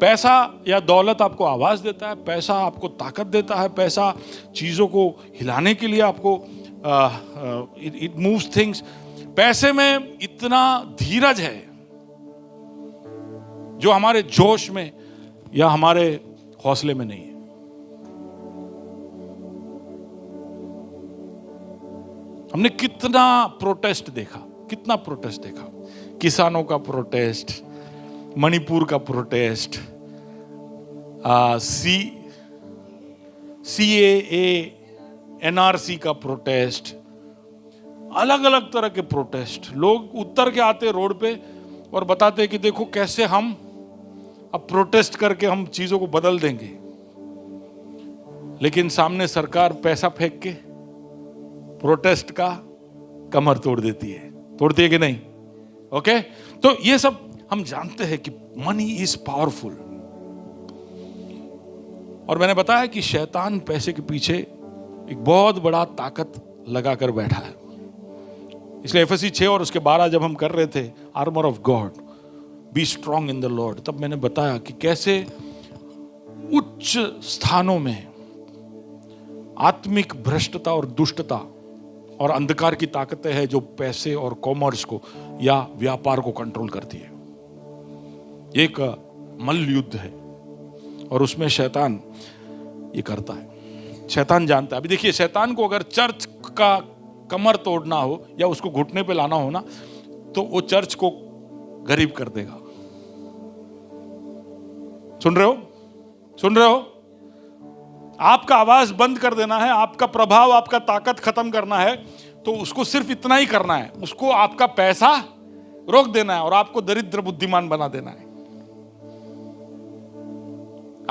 पैसा या दौलत आपको आवाज देता है, पैसा आपको ताकत देता है, पैसा चीजों को हिलाने के लिए आपको इट मूव्स थिंग्स। पैसे में इतना धीरज है जो हमारे जोश में या हमारे हौसले में नहीं है। हमने कितना प्रोटेस्ट देखा, कितना प्रोटेस्ट देखा। किसानों का प्रोटेस्ट, मणिपुर का प्रोटेस्ट, CAA, NRC का प्रोटेस्ट, अलग अलग तरह के प्रोटेस्ट। लोग उतर के आते रोड पे और बताते कि देखो कैसे हम अब प्रोटेस्ट करके हम चीजों को बदल देंगे। लेकिन सामने सरकार पैसा फेंक के प्रोटेस्ट का कमर तोड़ देती है। तोड़ती है कि नहीं? ओके, तो ये सब हम जानते हैं कि मनी इज पावरफुल। और मैंने बताया कि शैतान पैसे के पीछे एक बहुत बड़ा ताकत लगाकर बैठा है। इसलिए एफएससी 6 और उसके 12 जब हम कर रहे थे, armour of God, be strong in the Lord, तब मैंने बताया कि कैसे उच्च स्थानों में आत्मिक भ्रष्टता और दुष्टता और अंधकार की ताकतें हैं जो पैसे और कॉमर्स को या व्यापार को कंट्रोल करती है। एक मल्ल युद्ध है और उसमें शैतान ये करता है। शैतान जानता है। अभी देखिए, शैतान को अगर चर्च का कमर तोड़ना हो या उसको घुटने पे लाना हो ना, तो वो चर्च को गरीब कर देगा। सुन रहे हो? सुन रहे हो? आपका आवाज बंद कर देना है, आपका प्रभाव, आपका ताकत खत्म करना है, तो उसको सिर्फ इतना ही करना है। उसको आपका पैसा रोक देना है और आपको दरिद्र बुद्धिमान बना देना है।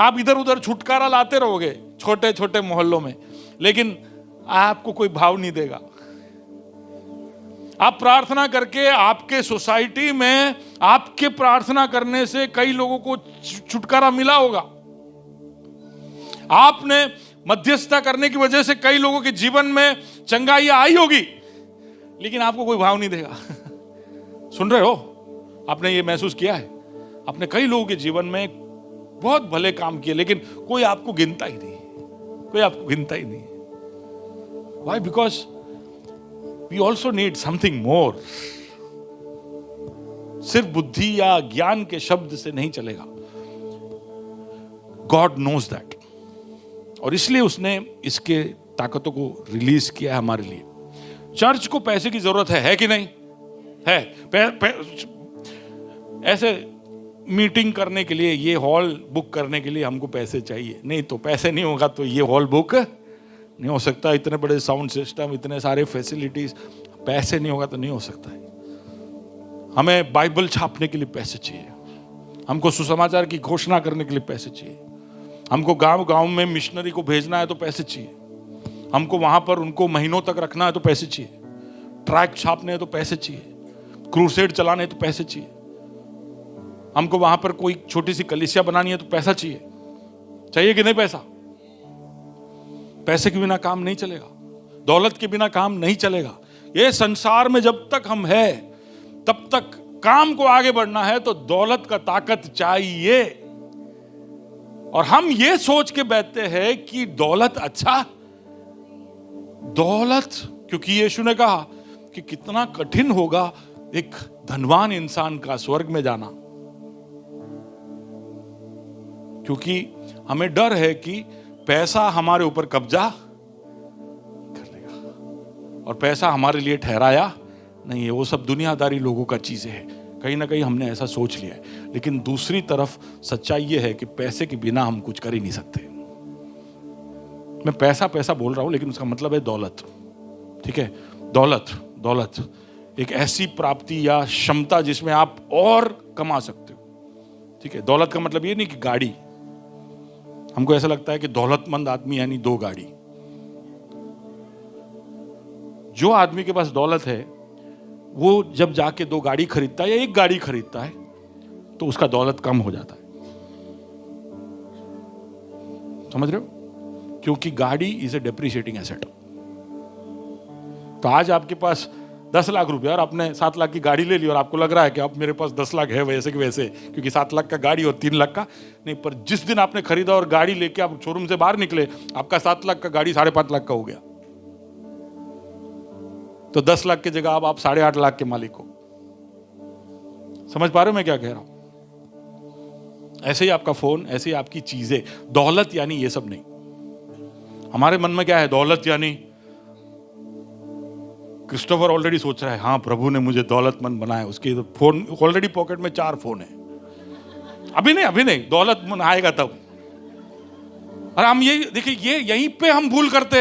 आप इधर उधर छुटकारा लाते रहोगे छोटे छोटे मोहल्लों में, लेकिन आपको कोई भाव नहीं देगा। आप प्रार्थना करके, आपके सोसाइटी में आपके प्रार्थना करने से कई लोगों को छुटकारा मिला होगा। आपने मध्यस्थता करने की वजह से कई लोगों के जीवन में चंगाई आई होगी, लेकिन आपको कोई भाव नहीं देगा। सुन रहे हो? आपने ये महसूस किया है? आपने कई लोगों के जीवन में बहुत भले काम किए, लेकिन कोई आपको गिनता ही नहीं, कोई आपको गिनता ही नहीं। Why? Because we also need something more. सिर्फ बुद्धि या ज्ञान के शब्द से नहीं चलेगा। God knows that. और इसलिए उसने इसके ताकतों को रिलीज किया है हमारे लिए। चर्च को पैसे की जरूरत है कि नहीं? है। ऐसे मीटिंग करने के लिए, ये हॉल बुक करने के लिए हमको पैसे चाहिए। नहीं तो पैसे नहीं होगा तो ये हॉल बुक नहीं हो सकता। इतने बड़े साउंड सिस्टम, इतने सारे फैसिलिटीज, पैसे नहीं होगा तो नहीं हो सकता है। हमें बाइबल छापने के लिए पैसे चाहिए, हमको सुसमाचार की घोषणा करने के लिए पैसे चाहिए, हमको गांव गांव में मिशनरी को भेजना है तो पैसे चाहिए, हमको वहां पर उनको महीनों तक रखना है तो पैसे चाहिए, ट्रैक छापने हैं तो पैसे चाहिए, क्रूसेड चलाने हैं तो पैसे चाहिए, हमको वहां पर कोई छोटी सी कलीसिया बनानी है तो पैसा चाहिए। चाहिए कि नहीं पैसा? पैसे के बिना काम नहीं चलेगा, दौलत के बिना काम नहीं चलेगा। ये संसार में जब तक हम हैं तब तक काम को आगे बढ़ना है तो दौलत का ताकत चाहिए। और हम ये सोच के बैठते हैं कि दौलत अच्छा, दौलत, क्योंकि यीशु ने कहा कि कितना कठिन होगा एक धनवान इंसान का स्वर्ग में जाना, क्योंकि हमें डर है कि पैसा हमारे ऊपर कब्जा कर लेगा और पैसा हमारे लिए ठहराया नहीं है। वो सब दुनियादारी लोगों का चीजें हैं, कहीं ना कहीं हमने ऐसा सोच लिया है। लेकिन दूसरी तरफ सच्चाई ये है कि पैसे के बिना हम कुछ कर ही नहीं सकते। मैं पैसा पैसा बोल रहा हूं, लेकिन उसका मतलब है दौलत। ठीक है? दौलत एक ऐसी प्राप्ति या क्षमता जिसमें आप और कमा सकते हो। ठीक है? दौलत का मतलब ये नहीं कि गाड़ी। हमको ऐसा लगता है कि दौलतमंद आदमी यानी 2 गाड़ी। जो आदमी के पास दौलत है वो जब जाके 2 गाड़ी खरीदता है या 1 गाड़ी खरीदता है तो उसका दौलत कम हो जाता है। समझ रहे हो? क्योंकि गाड़ी इज ए डेप्रिशिएटिंग एसेट। तो आज आपके पास 10 लाख रुपया और आपने 7 लाख की गाड़ी ले ली और आपको लग रहा है कि अब मेरे पास 10 लाख है वैसे कि वैसे, क्योंकि 7 लाख का गाड़ी और 3 लाख का नहीं। पर जिस दिन आपने खरीदा और गाड़ी लेके आप शोरूम से बाहर निकले, आपका 7 लाख का गाड़ी 5.5 लाख का हो गया। तो 10 लाख की जगह अब आप 8.5 लाख के मालिक हो। समझ पा रहे हो मैं क्या कह रहा हूं? ऐसे ही आपका फोन, ऐसे ही आपकी चीजें। दौलत यानी ये सब नहीं। हमारे मन में क्या है? दौलत यानी क्रिस्टोफर ऑलरेडी सोच रहा है, हाँ प्रभु ने मुझे दौलतमंद बनाया। उसके फोन ऑलरेडी पॉकेट में 4 फोन है। अभी नहीं, दौलतमंद आएगा तब। और हम ये देखिए, ये यहीं पे हम भूल करते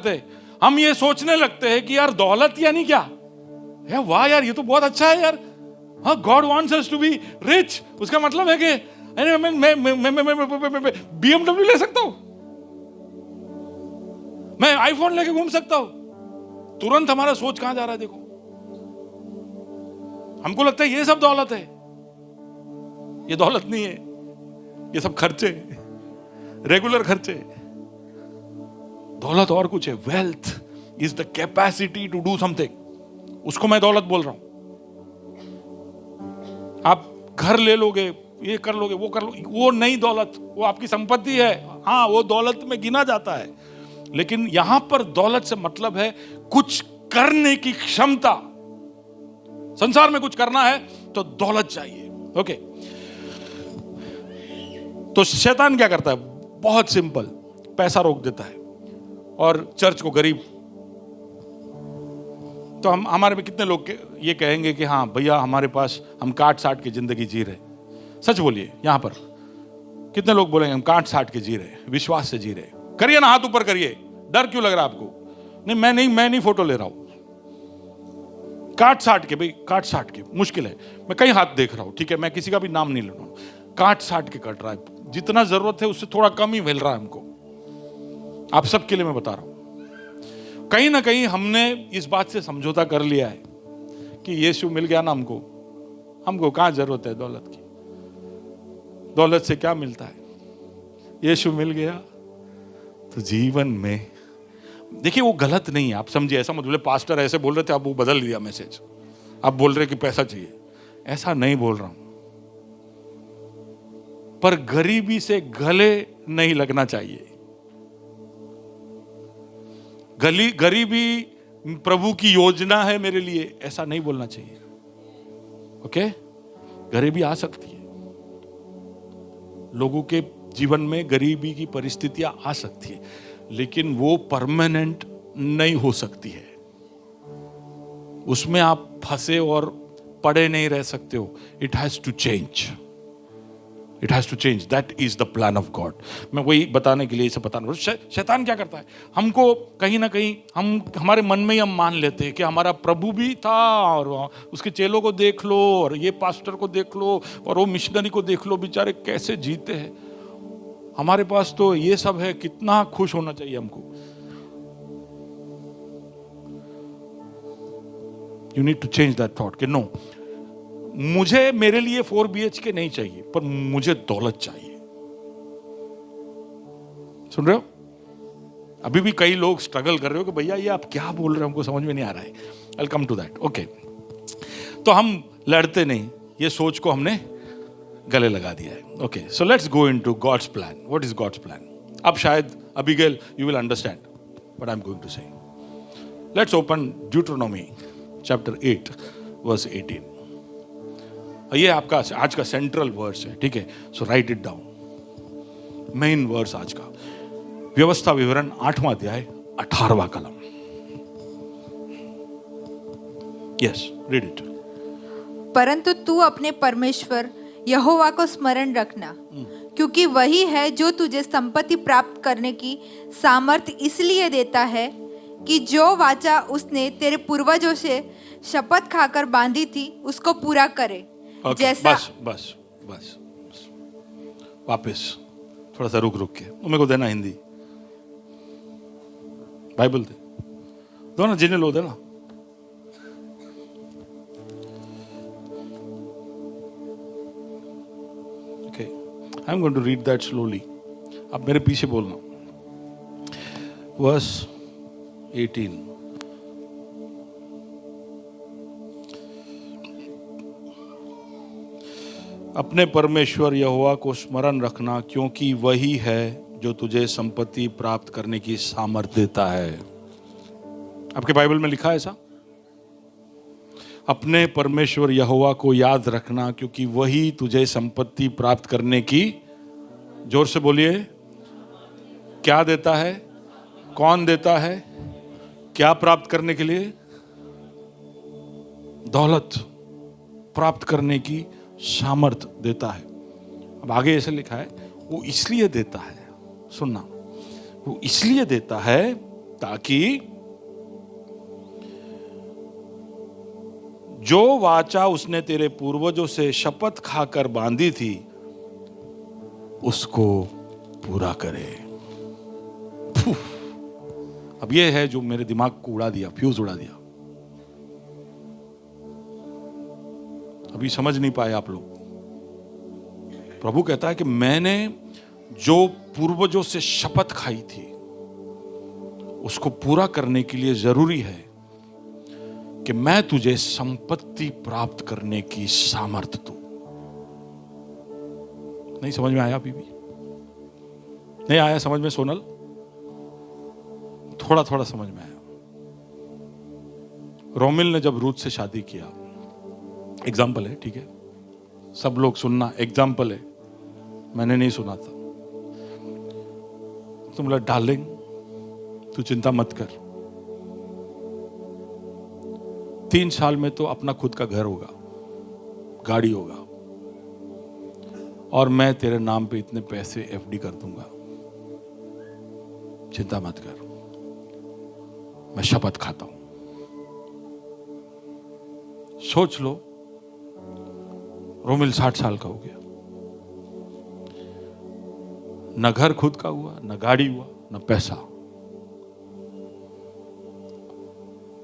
हैं। हम ये सोचने लगते हैं कि यार दौलत यानी क्या है? वाह यार, ये तो बहुत अच्छा है यार। हाँ, God wants us to be rich. उसका मतलब है कि मैं BMW ले सकता हूं, मैं आईफोन लेके घूम सकता हूं। तुरंत हमारा सोच कहां जा रहा है? देखो, हमको लगता है ये सब दौलत है। ये दौलत नहीं है, ये सब खर्चे, रेगुलर खर्चे। दौलत और कुछ है। Wealth is the capacity to do something. उसको मैं दौलत बोल रहा हूं। आप घर ले लोगे ये कर लोगे, वो कर लोगे, वो नहीं दौलत, वो आपकी संपत्ति है, हाँ वो दौलत में गिना जाता है, लेकिन यहां पर दौलत से मतलब है कुछ करने की क्षमता। संसार में कुछ करना है तो दौलत चाहिए। ओके, तो शैतान क्या करता है? बहुत सिंपल, पैसा रोक देता है और चर्च को गरीब। तो हम हमारे में कितने लोग ये कहेंगे कि हाँ भैया हमारे पास, हम काट साट के जिंदगी जी रहे। सच बोलिए, यहां पर कितने लोग बोलेंगे हम काट साट के जी रहे, विश्वास से जी रहे? करिए ना, हाथ ऊपर करिए। डर क्यों लग रहा है आपको? नहीं, मैं नहीं फोटो ले रहा हूं। काट साट के, भाई काट साट के मुश्किल है। मैं कई हाथ देख रहा हूं, ठीक है, मैं किसी का भी नाम नहीं ले रहा हूं। काट साट के कट रहा है, जितना जरूरत है उससे थोड़ा कम ही मिल रहा है हमको। आप सबके लिए मैं बता रहा हूं, कहीं ना कहीं हमने इस बात से समझौता कर लिया है कि यीशु मिल गया ना हमको कहां जरूरत है दौलत की? दौलत से क्या मिलता है? यीशु मिल गया तो जीवन में, देखिए वो गलत नहीं है, आप समझिए। ऐसा मत बोले पास्टर ऐसे बोल रहे थे, अब वो बदल दिया मैसेज, आप बोल रहे कि पैसा चाहिए। ऐसा नहीं बोल रहा हूं, पर गरीबी से गले नहीं लगना चाहिए। गरीबी प्रभु की योजना है मेरे लिए, ऐसा नहीं बोलना चाहिए। ओके, गरीबी आ सकती है, लोगों के जीवन में गरीबी की परिस्थितियां आ सकती है, लेकिन वो परमानेंट नहीं हो सकती है। उसमें आप फंसे और पड़े नहीं रह सकते हो। It has to change, it has to change. That is the plan of God. मैं वही बताने के लिए इसे बताना। शैतान क्या करता है? हमको कहीं ना कहीं हमारे मन में ही हम मान लेते हैं कि हमारा प्रभु भी था, और उसके चेलों को देख लो, और ये पास्टर को देख लो, और वो मिशनरी को देख लो, बेचारे कैसे जीते हैं। हमारे पास तो ये सब है, कितना खुश होना चाहिए हमको। You need to change that thought कि नो, मुझे मेरे लिए 4 BHK नहीं चाहिए, पर मुझे दौलत चाहिए। सुन रहे हो? अभी भी कई लोग स्ट्रगल कर रहे हो कि भैया ये आप क्या बोल रहे हो, हमको समझ में नहीं आ रहा है। आई कम टू दैट। ओके, तो हम लड़ते नहीं, ये सोच को हमने गले लगा दिया है। Okay, so let's go into God's plan. What is God's plan? अब शायद Abigail you will understand what I am going to say. Let's open Deuteronomy chapter 8 verse 18। ये आपका आज का सेंट्रल वर्स है, ठीक है? So write it down, main verse आज का। व्यवस्था विवरण 8वां अध्याय 18वां कलम। Yes, read it. परंतु तू अपने परमेश्वर यहोवा को स्मरण रखना, क्योंकि वही है जो तुझे संपत्ति प्राप्त करने की सामर्थ इसलिए देता है कि जो वाचा उसने तेरे पूर्वजों से शपथ खाकर बांधी थी उसको पूरा करे। Okay, जैसा बस वापस थोड़ा सा रुक के, मेरे को देना हिंदी बाइबल दो ना, जिन्हें लो देना। Okay, I am going to read that slowly. आप मेरे पीछे बोलना। वर्स 18। अपने परमेश्वर यहोवा को स्मरण रखना, क्योंकि वही है जो तुझे संपत्ति प्राप्त करने की सामर्थ्य देता है। आपके बाइबल में लिखा है ऐसा? अपने परमेश्वर यहोवा को याद रखना, क्योंकि वही तुझे संपत्ति प्राप्त करने की, जोर से बोलिए, क्या देता है? कौन देता है? क्या प्राप्त करने के लिए? दौलत प्राप्त करने की सामर्थ देता है। अब आगे ऐसे लिखा है, वो इसलिए देता है, सुनना, वो इसलिए देता है ताकि जो वाचा उसने तेरे पूर्वजों से शपथ खाकर बांधी थी उसको पूरा करे। अब ये है जो मेरे दिमाग को उड़ा दिया, फ्यूज उड़ा दिया। अभी समझ नहीं पाए आप लोग। प्रभु कहता है कि मैंने जो पूर्वजों से शपथ खाई थी उसको पूरा करने के लिए जरूरी है कि मैं तुझे संपत्ति प्राप्त करने की सामर्थ्य दूं। नहीं समझ में आया? अभी भी नहीं आया समझ में सोनल? थोड़ा थोड़ा समझ में आया। रोमिल ने जब रूथ से शादी किया, एग्जाम्पल है, ठीक है, सब लोग सुनना, एग्जाम्पल है, मैंने नहीं सुना था। तुम बोला डार्लिंग तू चिंता मत कर, 3 साल में तो अपना खुद का घर होगा, गाड़ी होगा, और मैं तेरे नाम पे इतने पैसे एफडी कर दूंगा, चिंता मत कर, मैं शपथ खाता हूं। सोच लो, रोमिल 60 साल का हो गया, न घर खुद का हुआ, न गाड़ी हुआ, न पैसा,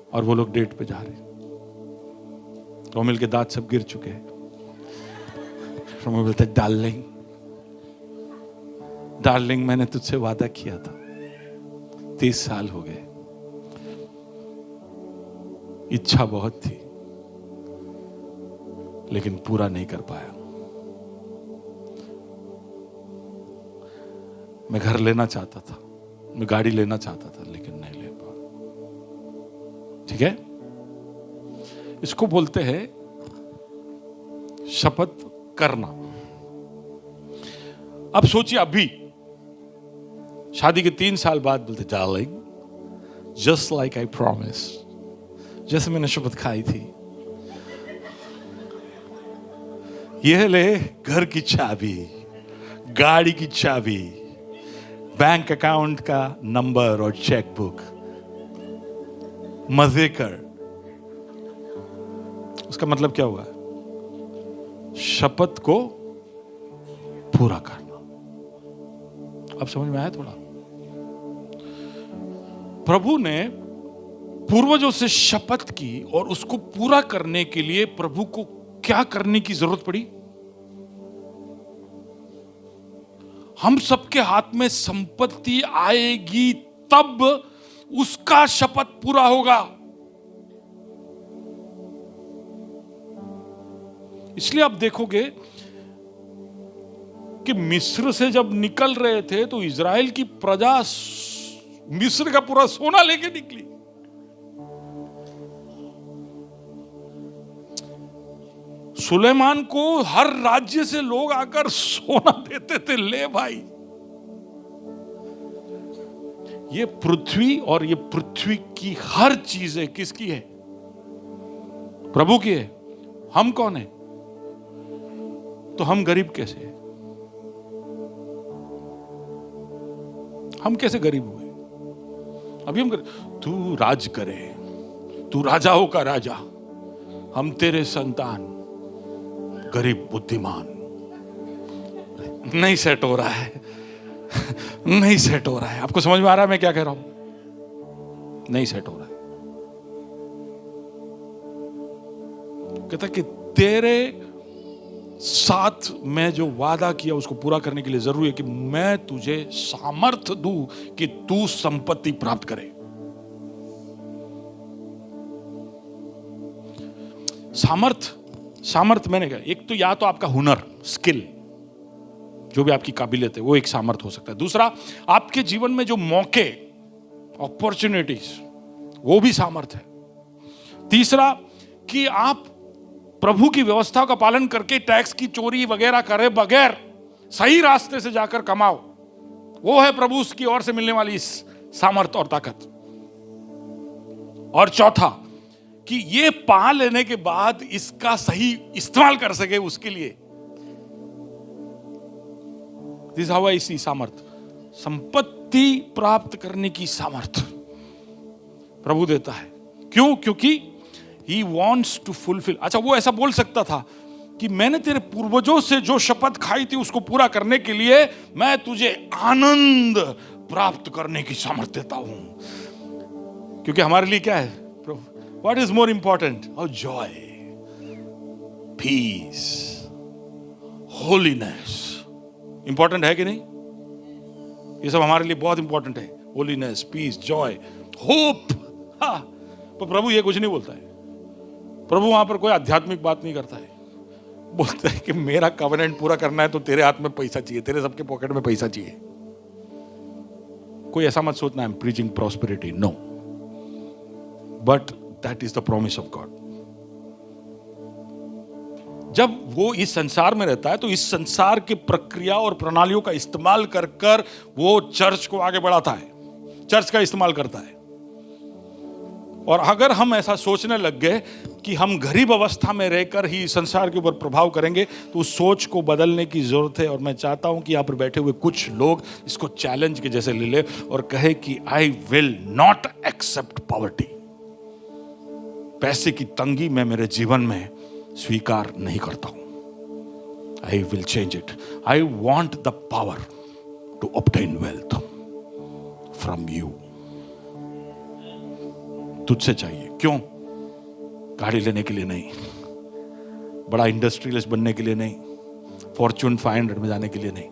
और वो लोग डेट पे जा रहे। रोमिल के दांत सब गिर चुके हैं। रोमिल बोलता है डार्लिंग, डार्लिंग मैंने तुझसे वादा किया था, 30 साल हो गए, इच्छा बहुत थी लेकिन पूरा नहीं कर पाया। मैं घर लेना चाहता था, मैं गाड़ी लेना चाहता था, लेकिन नहीं ले पाया। ठीक है, इसको बोलते हैं शपथ करना। अब सोचिए, अभी शादी के 3 साल बाद बोलते darling just like I promise, जैसे मैंने शपथ खाई थी, यह ले घर की चाबी, गाड़ी की चाबी, बैंक अकाउंट का नंबर और चेकबुक, मजे कर। उसका मतलब क्या हुआ? शपथ को पूरा करना। अब समझ में आया थोड़ा? प्रभु ने पूर्वजों से शपथ की और उसको पूरा करने के लिए प्रभु को क्या करने की जरूरत पड़ी? हम सबके हाथ में संपत्ति आएगी तब उसका शपथ पूरा होगा। इसलिए आप देखोगे कि मिस्र से जब निकल रहे थे तो इजराइल की प्रजा मिस्र का पूरा सोना लेके निकली। सुलेमान को हर राज्य से लोग आकर सोना देते थे, ले भाई। ये पृथ्वी और ये पृथ्वी की हर चीजें किसकी है? प्रभु की है। हम कौन है? तो हम गरीब कैसे हैं? हम कैसे गरीब हुए? अभी हम तू राज करे, तू राजाओं का राजा, हम तेरे संतान, गरीब बुद्धिमान। नहीं सेट हो रहा है, नहीं सेट हो रहा है। आपको समझ में आ रहा है मैं क्या कह रहा हूं? नहीं सेट हो रहा है। कहता कि तेरे साथ मैं जो वादा किया उसको पूरा करने के लिए जरूरी है कि मैं तुझे सामर्थ्य दूं कि तू संपत्ति प्राप्त करे। सामर्थ मैंने कहा, एक तो या तो आपका हुनर, स्किल, जो भी आपकी काबिलियत है वो एक सामर्थ हो सकता है। दूसरा, आपके जीवन में जो मौके, अपॉर्चुनिटीज, वो भी सामर्थ है। तीसरा, कि आप प्रभु की व्यवस्था का पालन करके टैक्स की चोरी वगैरह करे बगैर सही रास्ते से जाकर कमाओ, वो है प्रभु की ओर से मिलने वाली सामर्थ और ताकत। और चौथा, कि ये पा लेने के बाद इसका सही इस्तेमाल कर सके उसके लिए। दिस हाउ आई सी सामर्थ। संपत्ति प्राप्त करने की सामर्थ प्रभु देता है। क्यों? क्योंकि He wants to fulfill। अच्छा, वो ऐसा बोल सकता था कि मैंने तेरे पूर्वजों से जो शपथ खाई थी उसको पूरा करने के लिए मैं तुझे आनंद प्राप्त करने की सामर्थ्य देता हूं। क्योंकि हमारे लिए क्या है? What is more important? Our joy, peace, holiness। Important है कि नहीं? ये सब हमारे लिए बहुत इंपॉर्टेंट है। Holiness, peace, joy, hope. तो प्रभु ये कुछ नहीं बोलता है। प्रभु वहां पर कोई आध्यात्मिक बात नहीं करता है। बोलता है कि मेरा कवनेंट पूरा करना है तो तेरे हाथ में पैसा चाहिए, तेरे सबके पॉकेट में पैसा चाहिए। कोई ऐसा मत सोचना I am preaching prosperity, no, but that is the promise of God. जब वो इस संसार में रहता है तो इस संसार की प्रक्रिया और प्रणालियों का इस्तेमाल कर कर वो चर्च को आगे बढ़ाता है, चर्च का इस्तेमाल करता है। और अगर हम ऐसा सोचने लग गए कि हम गरीब अवस्था में रहकर ही संसार के ऊपर प्रभाव करेंगे तो उस सोच को बदलने की जरूरत है। और मैं चाहता हूं कि यहाँ पर बैठे हुए कुछ लोग इसको चैलेंज के जैसे ले ले और कहे कि I will not accept poverty. पैसे की तंगी मैं मेरे जीवन में स्वीकार नहीं करता हूं। I will change it. I want the power to obtain wealth from you. तुझसे चाहिए। क्यों? गाड़ी लेने के लिए नहीं, बड़ा इंडस्ट्रियलिस्ट बनने के लिए नहीं, फॉर्च्यून 500 में जाने के लिए नहीं।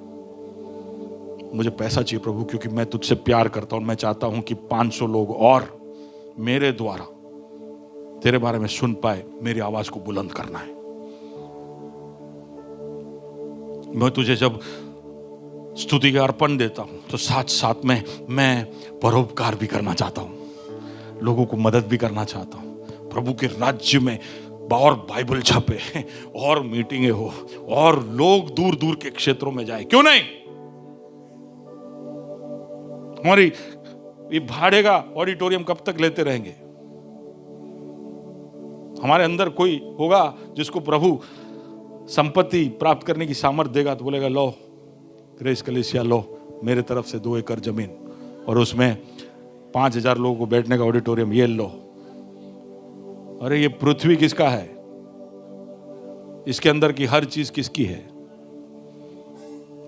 मुझे पैसा चाहिए प्रभु, क्योंकि मैं तुझसे प्यार करता हूं। मैं चाहता हूं कि 500 लोग और मेरे द्वारा तेरे बारे में सुन पाए। मेरी आवाज को बुलंद करना है। मैं तुझे जब स्तुति का अर्पण देता हूं तो साथ साथ में मैं परोपकार भी करना चाहता हूं, लोगों को मदद भी करना चाहता हूं। प्रभु के राज्य में और बाइबल छपे और मीटिंगें हो और लोग दूर दूर के क्षेत्रों में जाए। क्यों नहीं? हमारी ये भाड़े का ऑडिटोरियम कब तक लेते रहेंगे? हमारे अंदर कोई होगा जिसको प्रभु संपत्ति प्राप्त करने की सामर्थ्य देगा तो बोलेगा लो ग्रेस कलीसिया, लो मेरे तरफ से 2 एकड़ जमीन और उसमें 5000 लोगों को बैठने का ऑडिटोरियम, ये लो। अरे ये पृथ्वी किसका है? इसके अंदर की हर चीज किसकी है?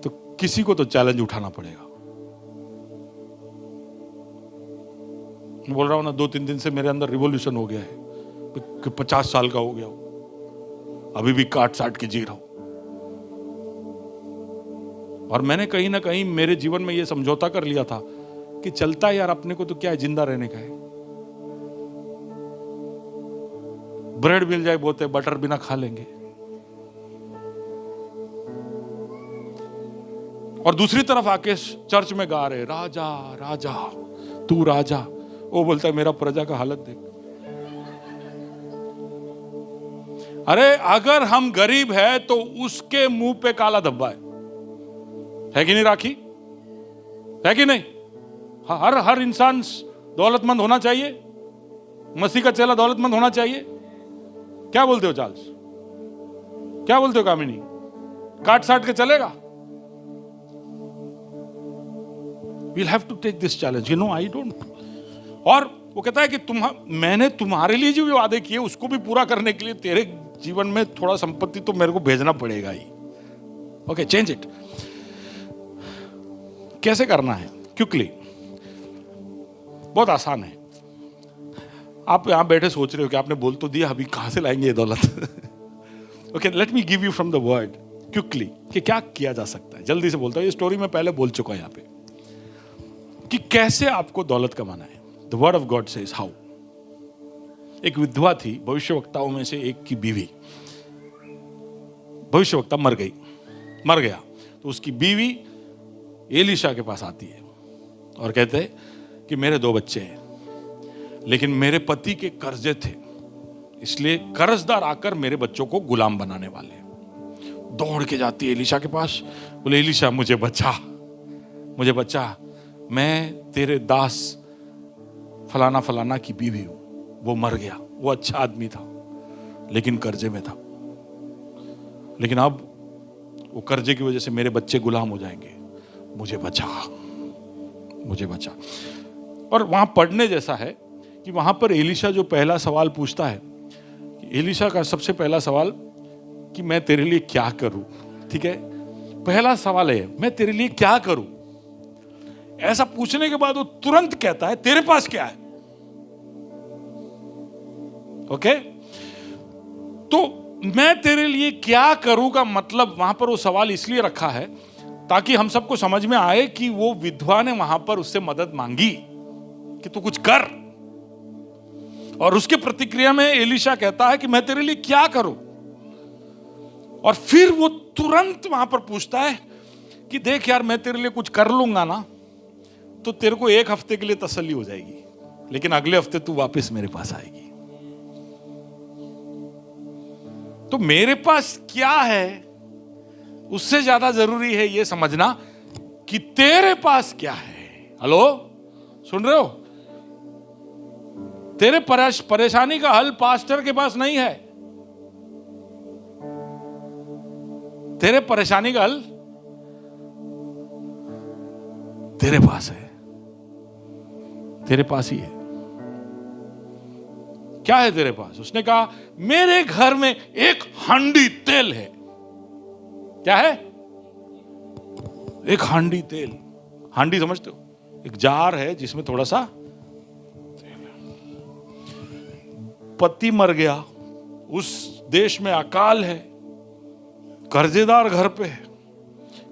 तो किसी को तो चैलेंज उठाना पड़ेगा। मैं बोल रहा हूं ना, 2-3 दिन से मेरे अंदर रिवॉल्यूशन हो गया है कि 50 साल का हो गया हूं, अभी भी काट साट के जी रहा हूं। और मैंने कहीं ना कहीं मेरे जीवन में यह समझौता कर लिया था कि चलता है यार, अपने को तो क्या है, जिंदा रहने का है। ब्रेड मिल जाए बहुत है, बटर बिना खा लेंगे। और दूसरी तरफ आके चर्च में गा रहे राजा राजा तू राजा। वो बोलता है मेरा प्रजा का हालत देख। अरे अगर हम गरीब है तो उसके मुंह पे काला धब्बा है कि नहीं राखी? है कि नहीं? हर इंसान दौलतमंद होना चाहिए। मसीह का चेला दौलतमंद होना चाहिए। क्या बोलते हो चार्ल्स? क्या बोलते हो कामिनी? काट साट के चलेगा? We'll have to take this challenge. You know, I don't. और वो कहता है कि मैंने तुम्हारे लिए जो वादे किए उसको भी पूरा करने के लिए तेरे जीवन में थोड़ा संपत्ति तो मेरे को भेजना पड़ेगा ही। Okay, change it. कैसे करना है? क्विकली, बहुत आसान है। आप यहां बैठे सोच रहे हो कि आपने बोल तो दिया, अभी कहां से लाएंगे ये दौलत? Okay, let me give you from the word quickly कि क्या किया जा सकता है। जल्दी से बोलता हूं, ये स्टोरी में पहले बोल चुका हूं यहां पे कि कैसे आपको दौलत कमाना है। The word of God says how. एक विधवा थी, भविष्यवक्ताओं में से एक की बीवी। भविष्यवक्ता मर गया तो उसकी बीवी एलीशा के पास आती है और कहते हैं कि मेरे 2 बच्चे हैं, लेकिन मेरे पति के कर्जे थे, इसलिए कर्जदार आकर मेरे बच्चों को गुलाम बनाने वाले। दौड़ के जाती है एलीशा के पास, बोले एलीशा मुझे बचा, मैं तेरे दास फलाना फलाना की बीवी हूं। वो मर गया, वो अच्छा आदमी था लेकिन कर्जे में था, लेकिन अब वो कर्जे की वजह से मेरे बच्चे गुलाम हो जाएंगे, मुझे बचा। और वहां पढ़ने जैसा है कि वहां पर एलीशा जो पहला सवाल पूछता है, एलीशा का सबसे पहला सवाल कि मैं तेरे लिए क्या करूं। ठीक है, पहला सवाल है मैं तेरे लिए क्या करूं। ऐसा पूछने के बाद वो तुरंत कहता है तेरे पास क्या है। ओके, तो मैं तेरे लिए क्या करूं का मतलब वहां पर वो सवाल इसलिए रखा है ताकि हम सबको समझ में आए कि वो विधवा ने वहां पर उससे मदद मांगी कि तू कुछ कर, और उसके प्रतिक्रिया में एलीशा कहता है कि मैं तेरे लिए क्या करूं। और फिर वो तुरंत वहां पर पूछता है कि देख यार, मैं तेरे लिए कुछ कर लूंगा ना, तो तेरे को 1 हफ्ते के लिए तसल्ली हो जाएगी, लेकिन अगले हफ्ते तू वापस मेरे पास आएगी। तो मेरे पास क्या है, उससे ज्यादा जरूरी है ये समझना कि तेरे पास क्या है। हेलो, सुन रहे हो? तेरे परेशानी का हल पास्टर के पास नहीं है। तेरे परेशानी का हल तेरे पास है, तेरे पास ही है। क्या है तेरे पास? उसने कहा मेरे घर में एक हांडी तेल है। क्या है? एक हांडी तेल। हांडी समझते हो? एक जार है जिसमें थोड़ा सा तेल है। पति मर गया, उस देश में अकाल है, कर्जेदार घर पे है,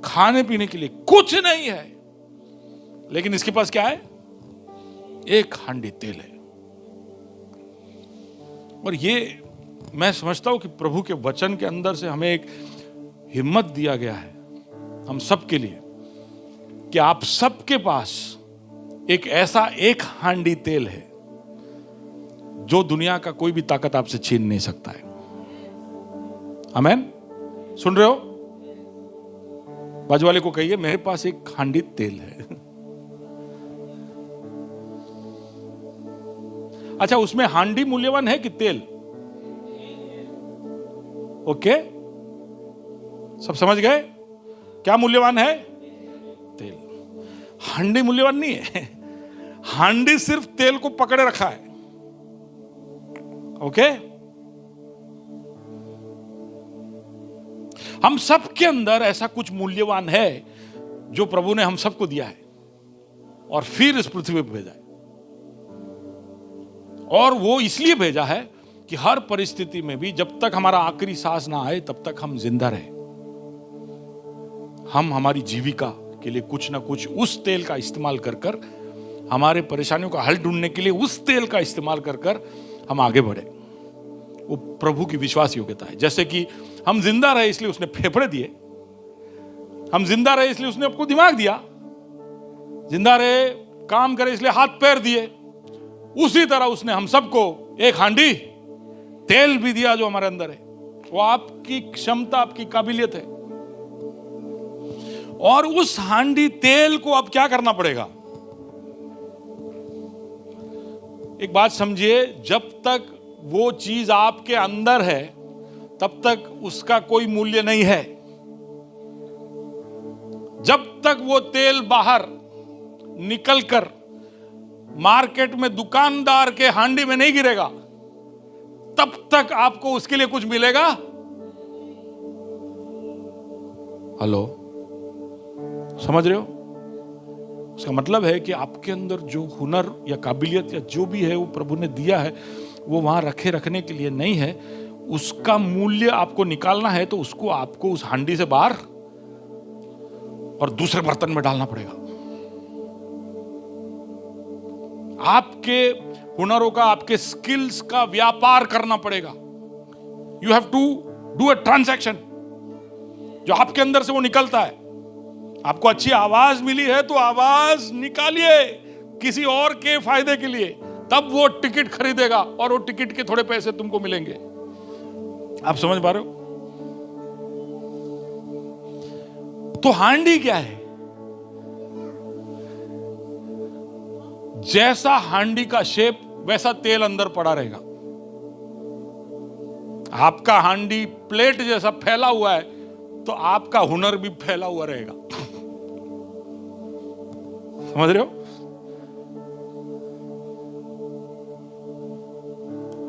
खाने पीने के लिए कुछ नहीं है, लेकिन इसके पास क्या है? एक हांडी तेल है। और ये मैं समझता हूं कि प्रभु के वचन के अंदर से हमें एक हिम्मत दिया गया है हम सबके लिए कि आप सबके पास एक ऐसा एक हांडी तेल है जो दुनिया का कोई भी ताकत आपसे छीन नहीं सकता है। आमेन? सुन रहे हो? बाजू वाले को कहिए मेरे पास एक हांडी तेल है। अच्छा, उसमें हांडी मूल्यवान है कि तेल? ओके, सब समझ गए? क्या मूल्यवान है? तेल। हांडी मूल्यवान नहीं है। हांडी सिर्फ तेल को पकड़े रखा है। ओके? हम सबके अंदर ऐसा कुछ मूल्यवान है जो प्रभु ने हम सबको दिया है और फिर इस पृथ्वी पर भेजा है। और वो इसलिए भेजा है कि हर परिस्थिति में भी जब तक हमारा आखिरी सांस ना आए तब तक हम जिंदा रहे। हम हमारी जीविका के लिए कुछ ना कुछ उस तेल का इस्तेमाल कर कर, हमारे परेशानियों का हल ढूंढने के लिए उस तेल का इस्तेमाल कर कर हम आगे बढ़े। वो प्रभु की विश्वास योग्यता है। जैसे कि हम जिंदा रहे इसलिए उसने फेफड़े दिए, हम जिंदा रहे इसलिए उसने आपको दिमाग दिया, जिंदा रहे काम करे इसलिए हाथ पैर दिए, उसी तरह उसने हम सबको एक हांडी तेल भी दिया जो हमारे अंदर है। वो आपकी क्षमता, आपकी काबिलियत है। और उस हांडी तेल को अब क्या करना पड़ेगा? एक बात समझिए, जब तक वो चीज आपके अंदर है तब तक उसका कोई मूल्य नहीं है। जब तक वो तेल बाहर निकलकर मार्केट में दुकानदार के हांडी में नहीं गिरेगा तब तक आपको उसके लिए कुछ मिलेगा? हेलो, समझ रहे हो? उसका मतलब है कि आपके अंदर जो हुनर या काबिलियत या जो भी है वो प्रभु ने दिया है, वो वहां रखने के लिए नहीं है। उसका मूल्य आपको निकालना है तो उसको आपको उस हांडी से बाहर और दूसरे बर्तन में डालना पड़ेगा। आपके हुनरों का, आपके स्किल्स का व्यापार करना पड़ेगा। You have to do a transaction. जो आपके अंदर से वो निकलता है। आपको अच्छी आवाज मिली है तो आवाज निकालिए किसी और के फायदे के लिए, तब वो टिकट खरीदेगा और वो टिकट के थोड़े पैसे तुमको मिलेंगे। आप समझ पा रहे हो? तो हांडी क्या है? जैसा हांडी का शेप वैसा तेल अंदर पड़ा रहेगा। आपका हांडी प्लेट जैसा फैला हुआ है तो आपका हुनर भी फैला हुआ रहेगा। समझ रहे हो?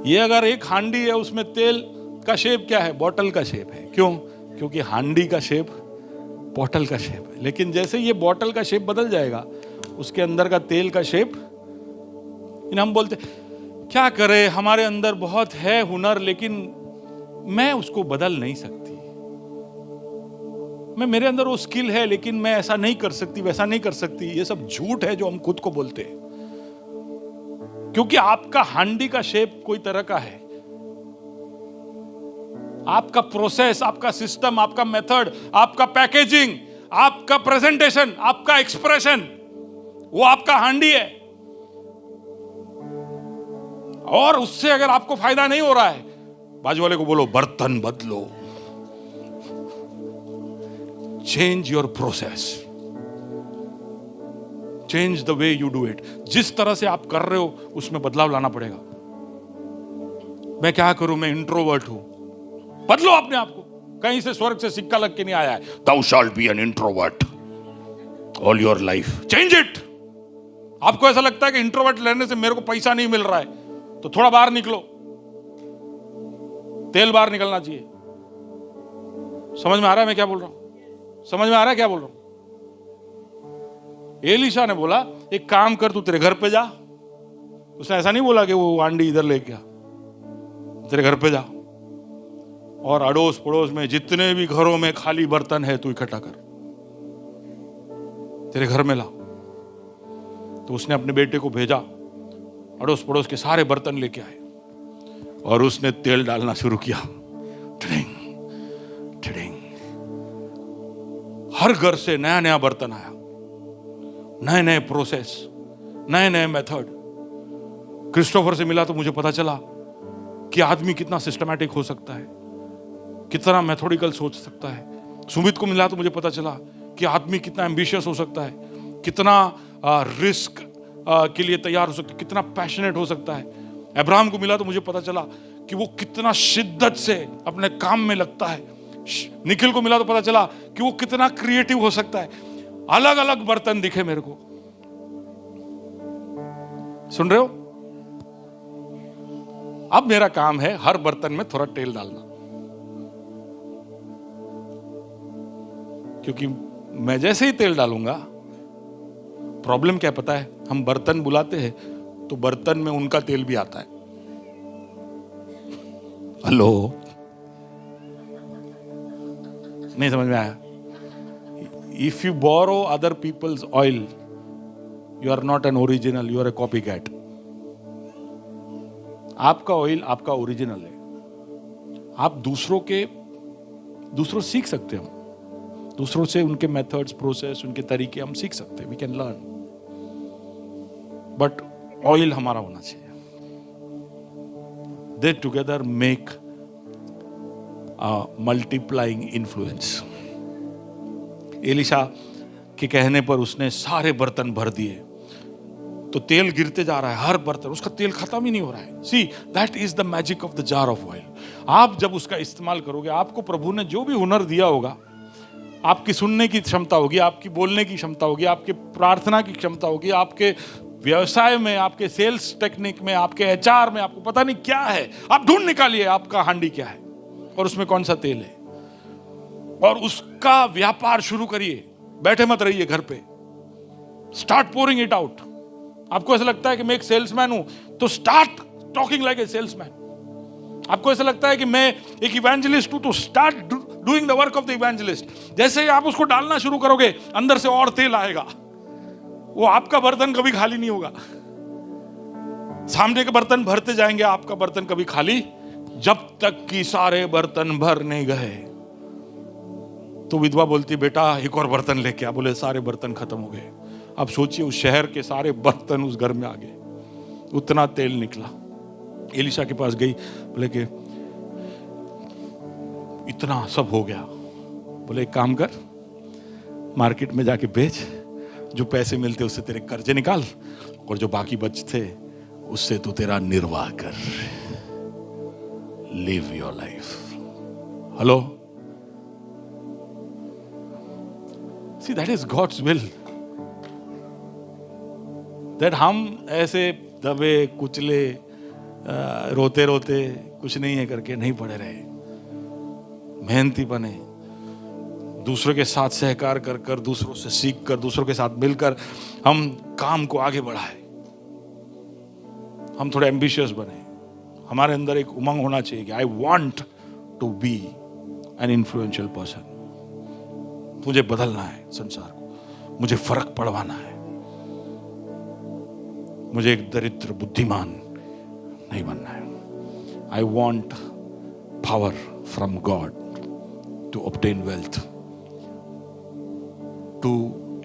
ये अगर एक हांडी है, उसमें तेल का शेप क्या है? बॉटल का शेप है। क्यों? क्योंकि हांडी का शेप बॉटल का शेप है। लेकिन जैसे ये बॉटल का शेप बदल जाएगा, उसके अंदर का तेल का शेप, हम बोलते क्या करें, हमारे अंदर बहुत है हुनर लेकिन मैं उसको बदल नहीं सकती। मेरे अंदर वो स्किल है लेकिन मैं ऐसा नहीं कर सकती, वैसा नहीं कर सकती। ये सब झूठ है जो हम खुद को बोलते हैं। क्योंकि आपका हांडी का शेप कोई तरह का है, आपका प्रोसेस, आपका सिस्टम, आपका मेथड, आपका पैकेजिंग, आपका प्रेजेंटेशन, आपका एक्सप्रेशन, वो आपका हांडी है। और उससे अगर आपको फायदा नहीं हो रहा है, बाजू वाले को बोलो बर्तन बदलो। Change your process, change the way you do it. जिस तरह से आप कर रहे हो उसमें बदलाव लाना पड़ेगा। मैं क्या करूं, मैं इंट्रोवर्ट हूं, बदलो अपने आप को। कहीं से स्वर्ग से सिक्का लग के नहीं आया है, thou shalt be an introvert all your life, change it। आपको ऐसा लगता है कि इंट्रोवर्ट रहने से मेरे को पैसा नहीं मिल रहा है, तो थोड़ा बाहर निकलो, तेल बाहर निकलना चाहिए। समझ में आ रहा है मैं क्या बोल रहा हूं? समझ में आ रहा है क्या बोल रहा हूं? एलीशा ने बोला एक काम कर, तू तेरे घर पे जा। उसने ऐसा नहीं बोला कि वो आंडी इधर लेके आ, तेरे घर पे जा और अड़ोस पड़ोस में जितने भी घरों में खाली बर्तन है तू इकट्ठा कर, तेरे घर में ला। तो उसने अपने बेटे को भेजा, अड़ोस पड़ोस के सारे बर्तन लेके आए और उसने तेल डालना शुरू किया। ठिडिंग ठिडिंग, हर घर से नया नया बर्तन आया, नए नए प्रोसेस, नए नए मेथड। क्रिस्टोफर से मिला तो मुझे पता चला कि आदमी कितना सिस्टमैटिक हो सकता है, कितना मेथोडिकल सोच सकता है। सुमित को मिला तो मुझे पता चला कि आदमी कितना एम्बिशियस हो सकता है, कितना रिस्क के लिए तैयार हो सकता है, कितना पैशनेट हो सकता है। अब्राहम को मिला तो मुझे पता चला कि वो कितना शिद्दत से अपने काम में लगता है। निखिल को मिला तो पता चला कि वो कितना क्रिएटिव हो सकता है। अलग अलग बर्तन दिखे मेरे को। सुन रहे हो? अब मेरा काम है हर बर्तन में थोड़ा तेल डालना, क्योंकि मैं जैसे ही तेल डालूंगा, प्रॉब्लम क्या पता है, हम बर्तन बुलाते हैं तो बर्तन में उनका तेल भी आता है। हेलो, नहीं समझ में आया? If you borrow other people's oil, you are not an original, you are a copycat. आपका ऑयल आपका ओरिजिनल है। आप दूसरों सीख सकते हो, दूसरों से उनके मेथड्स, प्रोसेस, उनके तरीके हम सीख सकते हैं, we can learn, but oil हमारा होना चाहिए। They together make multiplying influence. Elisha के कहने पर उसने सारे बर्तन भर दिए, तो तेल गिरते जा रहा है, हर बर्तन, उसका तेल खत्म ही नहीं हो रहा है। See, that is the magic of the jar of oil. आप जब उसका इस्तेमाल करोगे, आपको प्रभु ने जो भी हुनर दिया होगा, आपकी सुनने की क्षमता होगी, आपकी बोलने की क्षमता होगी, आपकी प्रार्थना की क्षमता होगी, आपके व्यवसाय में, आपके सेल्स टेक्निक में, आपके एचआर में, आपको पता नहीं क्या है, आप ढूंढ निकालिए आपका हांडी क्या है और उसमें कौन सा तेल है, और उसका व्यापार शुरू करिए। बैठे मत रहिए घर पे, स्टार्ट पोरिंग इट आउट। आपको ऐसा लगता है कि मैं एक सेल्समैन हूं, तो start talking like a salesman. आपको ऐसा लगता है कि मैं एक इवेंजलिस्ट हूं, तो start doing the work of the evangelist. जैसे ही आप उसको डालना शुरू करोगे, अंदर से और तेल आएगा, वो आपका बर्तन कभी खाली नहीं होगा। सामने के बर्तन भरते जाएंगे, आपका बर्तन कभी खाली, जब तक कि सारे बर्तन भर नहीं गए। तो विधवा बोलती, बेटा एक और बर्तन लेके आ। बोले सारे बर्तन खत्म हो गए। अब सोचिए, उस शहर के सारे बर्तन उस घर में आ गए, उतना तेल निकला। एलीशा के पास गई, बोले कि इतना सब हो गया। बोले एक काम कर, मार्केट में जाके बेच, जो पैसे मिलते उससे तेरे कर्जे निकाल, और जो बाकी बचते उससे तू तेरा निर्वाह कर। Live your life. Hello, see that is God's will. That हम ऐसे दबे कुचले, रोते रोते कुछ नहीं है करके नहीं पड़े रहे, मेहनती बने, दूसरों के साथ सहकार कर कर, दूसरों से सीख कर, दूसरों के साथ मिलकर हम काम को आगे बढ़ाए। हम थोड़े एम्बिशियस बने, हमारे अंदर एक उमंग होना चाहिए कि I want to be an influential person. मुझे बदलना है संसार को, मुझे फर्क पड़वाना है, मुझे एक दरिद्र बुद्धिमान नहीं बनना है। I want power, from God to obtain wealth, to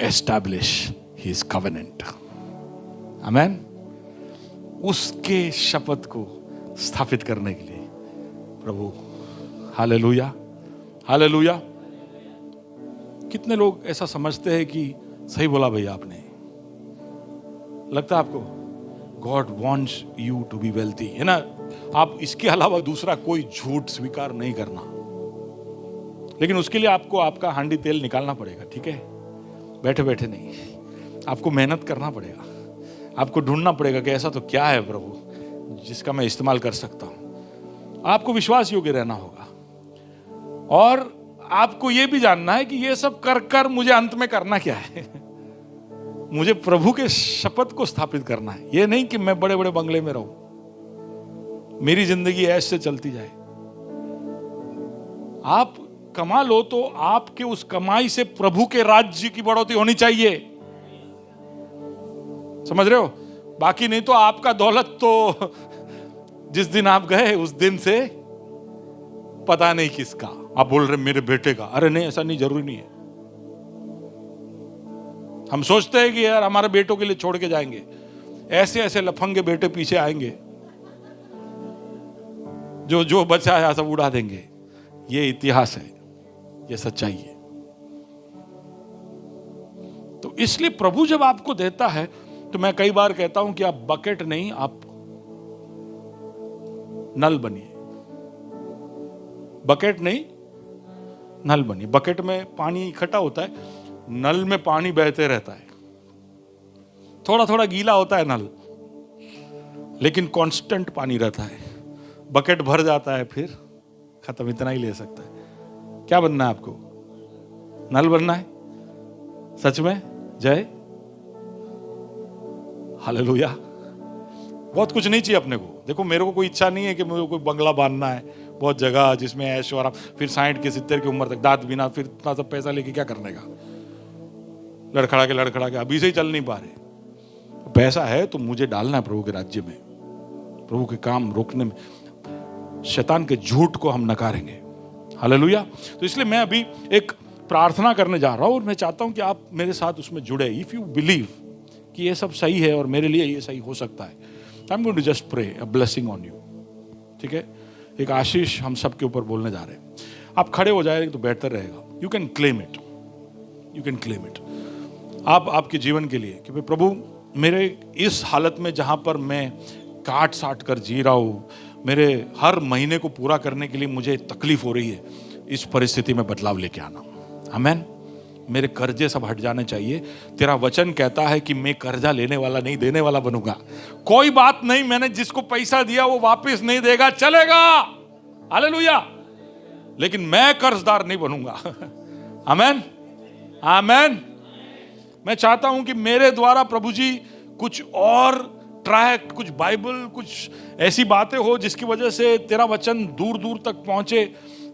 establish his covenant. Amen. उसके शपथ को स्थापित करने के लिए प्रभु, हालेलुया, हालेलुया। कितने लोग ऐसा समझते हैं कि सही बोला भैया आपने, लगता है आपको God wants you to be wealthy, है ना? आप इसके अलावा दूसरा कोई झूठ स्वीकार नहीं करना, लेकिन उसके लिए आपको आपका हांडी तेल निकालना पड़ेगा, ठीक है? बैठे बैठे नहीं, आपको मेहनत करना पड़ेगा, आपको ढूंढना पड़ेगा कि ऐसा तो क्या है प्रभु जिसका मैं इस्तेमाल कर सकता हूं। आपको विश्वास योग्य रहना होगा, और आपको यह भी जानना है कि ये सब कर कर मुझे अंत में करना क्या है। मुझे प्रभु के शपथ को स्थापित करना है। ये नहीं कि मैं बड़े बड़े बंगले में रहूं, मेरी जिंदगी ऐसे चलती जाए। आप कमा लो तो आपके उस कमाई से प्रभु के राज्य की बढ़ोतरी होनी चाहिए, समझ रहे हो? बाकी नहीं तो आपका दौलत तो जिस दिन आप गए उस दिन से पता नहीं किसका। आप बोल रहे मेरे बेटे का, अरे नहीं, ऐसा नहीं, जरूरी नहीं है। हम सोचते हैं कि यार हमारे बेटों के लिए छोड़ के जाएंगे, ऐसे ऐसे लफंगे बेटे पीछे आएंगे, जो जो बचा है सब उड़ा देंगे। ये इतिहास है, ये सच्चाई है। तो इसलिए प्रभु जब आपको देता है, तो मैं कई बार कहता हूं कि आप बकेट नहीं, आप नल बनिए। बकेट नहीं, नल बनिए। बकेट में पानी इकट्ठा होता है, नल में पानी बहते रहता है, थोड़ा थोड़ा गीला होता है नल, लेकिन कांस्टेंट पानी रहता है। बकेट भर जाता है, फिर खत्म, इतना ही ले सकता है। क्या बनना है आपको? नल बनना है, सच में। जय हालेलुया। बहुत कुछ नहीं चाहिए अपने को। देखो, मेरे को कोई इच्छा नहीं है कि मुझे कोई बंगला बांधना है, बहुत जगह जिसमें ऐश्वर्य, फिर 60 के 70 की उम्र तक दांत बिना, फिर इतना सब पैसा लेके क्या करने का? लड़खड़ा के अभी से ही चल नहीं पा रहे। पैसा है तो मुझे डालना है प्रभु के राज्य में, प्रभु के काम रोकने में। शैतान के झूठ को हम नकारेंगे। हालेलुया। तो इसलिए मैं अभी एक प्रार्थना करने जा रहा हूं, और मैं चाहता हूं कि आप मेरे साथ उसमें जुड़े। इफ यू बिलीव कि ये सब सही है और मेरे लिए ये सही हो सकता है, I am going to just pray a blessing on you. ठीक है, एक आशीष हम सबके ऊपर बोलने जा रहे हैं। आप खड़े हो जाएंगे तो बेहतर रहेगा। You can claim it, you can claim it. आप आपके जीवन के लिए कि प्रभु, मेरे इस हालत में जहां पर मैं काट साट कर जी रहा हूं, मेरे हर महीने को पूरा करने के लिए मुझे तकलीफ हो रही है, इस परिस्थिति में बदलाव लेके आना। आमीन। मेरे कर्जे सब हट जाने चाहिए। तेरा वचन कहता है कि मैं कर्जा लेने वाला नहीं, देने वाला बनूंगा। कोई बात नहीं, मैंने जिसको पैसा दिया वो वापस नहीं देगा, चलेगा। हालेलुया। लेकिन मैं कर्जदार नहीं बनूंगा। आमीन, आमीन। मैं चाहता हूं कि मेरे द्वारा प्रभु जी कुछ और ट्रैक्ट, कुछ बाइबल, कुछ ऐसी बातें हो जिसकी वजह से तेरा वचन दूर दूर तक पहुंचे,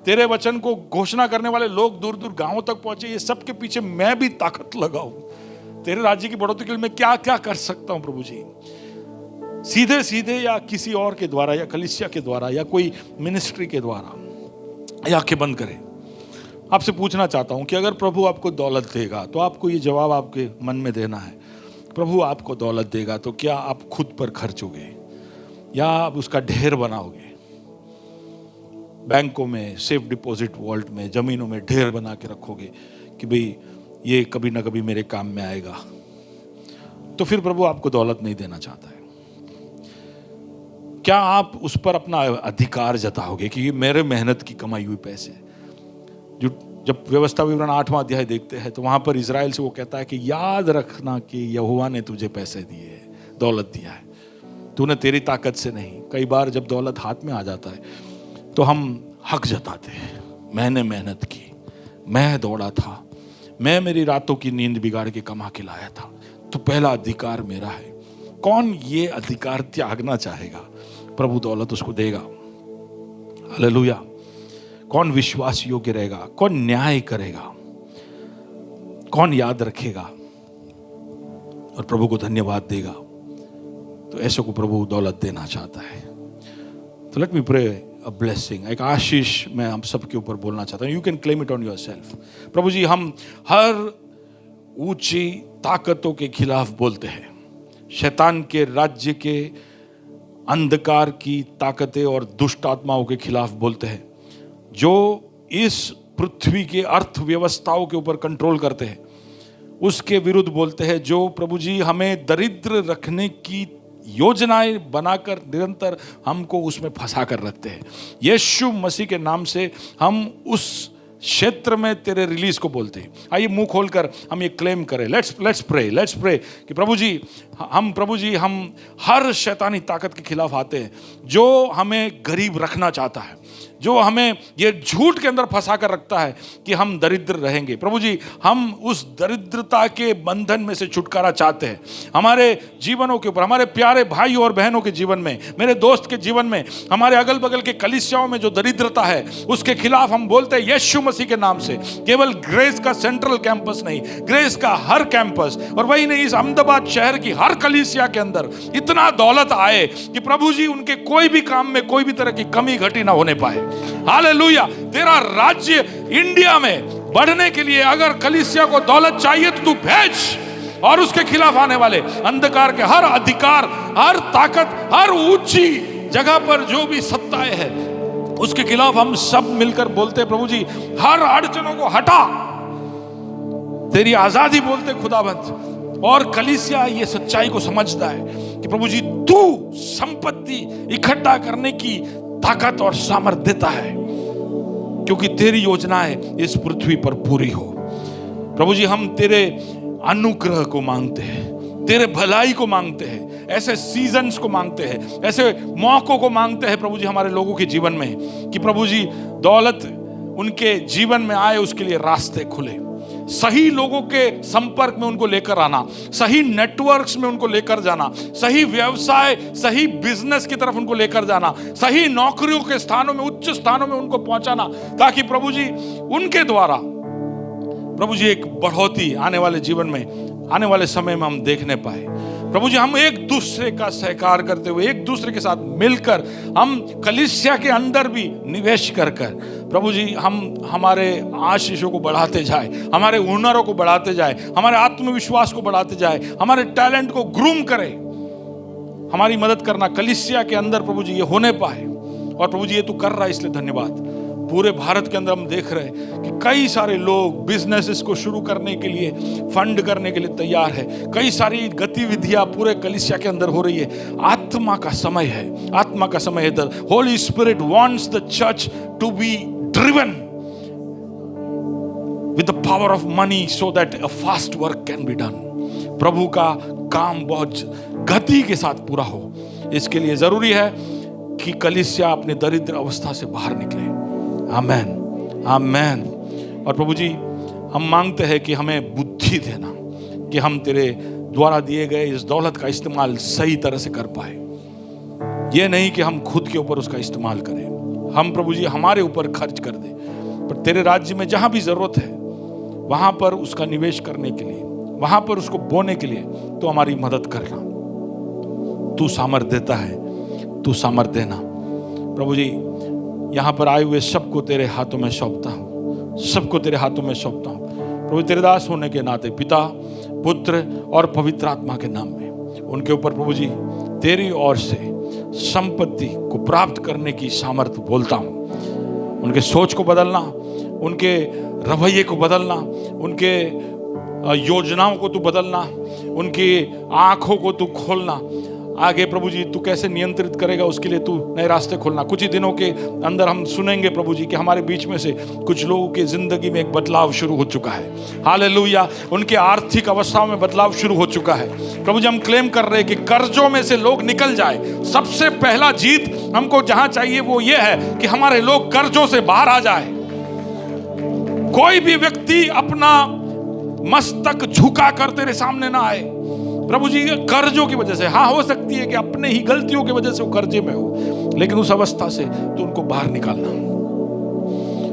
तेरे वचन को घोषणा करने वाले लोग दूर दूर गांवों तक पहुंचे। ये सब के पीछे मैं भी ताकत लगाऊं। तेरे राज्य की बढ़ोतरी के लिए मैं क्या क्या कर सकता हूं प्रभु जी, सीधे सीधे या किसी और के द्वारा, या कलीसिया के द्वारा, या कोई मिनिस्ट्री के द्वारा। या आंखें बंद करें। आपसे पूछना चाहता हूं कि अगर प्रभु आपको दौलत देगा, तो आपको ये जवाब आपके मन में देना है। प्रभु आपको दौलत देगा तो क्या आप खुद पर खर्चोगे, या आप उसका ढेर बनाओगे? बैंकों में, सेफ डिपॉजिट वॉल्ट में, जमीनों में ढेर बना के रखोगे कि भाई ये कभी ना कभी मेरे काम में आएगा, तो फिर प्रभु आपको दौलत नहीं देना चाहता है। क्या आप उस पर अपना अधिकार जताओगे कि ये मेरे मेहनत की कमाई हुई पैसे? जो जब व्यवस्था विवरण 8वां अध्याय देखते हैं तो वहां पर इजराइल से वो कहता है कि याद रखना कि यहोवा ने तुझे पैसे दिए हैं, दौलत दिया है, तूने तेरी ताकत से नहीं। कई बार जब दौलत हाथ में आ जाता है तो हम हक जताते हैं, मैंने मेहनत की, मैं दौड़ा था, मैं मेरी रातों की नींद बिगाड़ के कमा के लाया था, तो पहला अधिकार मेरा है। कौन ये अधिकार त्यागना चाहेगा? प्रभु दौलत उसको देगा। हालेलुया। कौन विश्वास योग्य रहेगा? कौन न्याय करेगा? कौन याद रखेगा और प्रभु को धन्यवाद देगा? तो ऐसे को प्रभु दौलत देना चाहता है। तो let me pray a blessing, एक आशीष मैं हम सबके ऊपर बोलना चाहता हूँ. You can claim it on yourself. प्रभु जी, हम हर ऊंची ताकतों के खिलाफ बोलते हैं, शैतान के राज्य के अंधकार की ताकतें और दुष्ट आत्माओं के खिलाफ बोलते हैं, जो इस पृथ्वी के अर्थव्यवस्थाओं के ऊपर कंट्रोल करते हैं, उसके विरुद्ध बोलते हैं, जो प्रभु जी हमें दरिद्र रखने की योजनाएं बनाकर निरंतर हमको उसमें फंसा कर रखते हैं. यीशु मसीह के नाम से हम उस क्षेत्र में तेरे रिलीज को बोलते हैं. आइए मुंह खोलकर हम ये क्लेम करें. लेट्स प्रे कि प्रभु जी हम हर शैतानी ताकत के खिलाफ आते हैं जो हमें गरीब रखना चाहता है, जो हमें ये झूठ के अंदर फंसा कर रखता है कि हम दरिद्र रहेंगे. प्रभु जी, हम उस दरिद्रता के बंधन में से छुटकारा चाहते हैं. हमारे जीवनों के ऊपर, हमारे प्यारे भाई और बहनों के जीवन में, मेरे दोस्त के जीवन में, हमारे अगल बगल के कलीसियाओं में जो दरिद्रता है, उसके खिलाफ हम बोलते हैं यीशु मसीह के नाम से. केवल ग्रेस का सेंट्रल कैंपस नहीं, ग्रेस का हर कैंपस, और वही नहीं, इस अहमदाबाद शहर की हर कलीसिया के अंदर इतना दौलत आए कि प्रभु जी उनके कोई भी काम में कोई भी तरह की कमी घटी ना होने पाए. हालेलुया. तेरा राज्य इंडिया में बढ़ने के लिए अगर कलीसिया को दौलत चाहिए तो तू भेज, और उसके खिलाफ आने वाले अंधकार के हर अधिकार, हर ताकत, हर ऊंची जगह पर जो भी सत्ताएं हैं, उसके खिलाफ हम सब मिलकर बोलते हैं प्रभु जी, हर अड़चनों को हटा. तेरी आजादी बोलते खुदाबंद. और कलीसिया ये सच्चाई को समझता है कि प्रभु जी तू संपत्ति इकट्ठा करने की ताकत और सामर्थ्य देता है, क्योंकि तेरी योजनाएं इस पृथ्वी पर पूरी हो. प्रभु जी, हम तेरे अनुग्रह को मांगते हैं, तेरे भलाई को मांगते हैं, ऐसे सीजन्स को मांगते हैं, ऐसे मौकों को मांगते हैं प्रभु जी हमारे लोगों के जीवन में, कि प्रभु जी दौलत उनके जीवन में आए, उसके लिए रास्ते खुले. सही लोगों के संपर्क में उनको लेकर आना, सही नेटवर्क्स में उनको लेकर जाना, सही व्यवसाय, सही बिजनेस की तरफ उनको लेकर जाना, सही नौकरियों के स्थानों में, उच्च स्थानों में उनको पहुंचाना, ताकि प्रभु जी उनके द्वारा प्रभु जी एक बढ़ोतरी आने वाले जीवन में, आने वाले समय में हम देखने पाए. प्रभु जी, हम एक दूसरे का सहकार करते हुए, एक दूसरे के साथ मिलकर, हम कलीसिया के अंदर भी निवेश कर प्रभु जी हम हमारे आशीषों को बढ़ाते जाए, हमारे हुनरों को बढ़ाते जाए, हमारे आत्मविश्वास को बढ़ाते जाए, हमारे टैलेंट को ग्रूम करे. हमारी मदद करना कलीसिया के अंदर प्रभु जी ये होने पाए. और प्रभु जी ये तू कर रहा है, इसलिए धन्यवाद. पूरे भारत के अंदर हम देख रहे हैं कि कई सारे लोग बिजनेसेस को शुरू करने के लिए, फंड करने के लिए तैयार है. कई सारी गतिविधियां पूरे कलीसिया के अंदर हो रही है. आत्मा का समय है, आत्मा का समय है. The holy spirit wants the church to be driven with the power of money so that a fast work can be done. प्रभु का काम बहुत गति के साथ पूरा हो, इसके लिए जरूरी है कि कलीसिया अपने दरिद्र अवस्था से बाहर निकले. आमेन, आमेन. और प्रभु जी, हम मांगते हैं कि हमें बुद्धि देना, कि हम तेरे द्वारा दिए गए इस दौलत का इस्तेमाल सही तरह से कर पाए. ये नहीं कि हम खुद के ऊपर उसका इस्तेमाल करें, हम प्रभु जी हमारे ऊपर खर्च कर दे, पर तेरे राज्य में जहां भी जरूरत है वहां पर उसका निवेश करने के लिए, वहां पर उसको बोने के लिए तो हमारी मदद करना. तू सामर्थ देता है, तू सामर्थ देना. प्रभु जी, यहाँ पर आए हुए सबको तेरे हाथों में सौंपता हूँ, सबको तेरे हाथों में सौंपता हूँ. प्रभु, तेरे दास होने के नाते पिता, पुत्र और पवित्र आत्मा के नाम में उनके ऊपर प्रभु जी तेरी ओर से संपत्ति को प्राप्त करने की सामर्थ्य बोलता हूँ. उनके सोच को बदलना, उनके रवैये को बदलना, उनके योजनाओं को तू बदलना, उनकी आंखों को तू खोलना. आगे प्रभु जी तू कैसे नियंत्रित करेगा, उसके लिए तू नए रास्ते खोलना. कुछ ही दिनों के अंदर हम सुनेंगे प्रभु जी कि हमारे बीच में से कुछ लोगों की जिंदगी में एक बदलाव शुरू हो चुका है. हालेलुया. उनके आर्थिक अवस्थाओं में बदलाव शुरू हो चुका है. प्रभु जी, हम क्लेम कर रहे हैं कि कर्जों में से लोग निकल जाए. सबसे पहला जीत हमको जहां चाहिए वो ये है कि हमारे लोग कर्जों से बाहर आ जाए. कोई भी व्यक्ति अपना मस्तक झुका कर तेरे सामने ना आए प्रभु जी कर्जों की वजह से. हाँ, हो सकती है कि अपने ही गलतियों की वजह से वो कर्जे में हो, लेकिन उस अवस्था से तो उनको बाहर निकालना.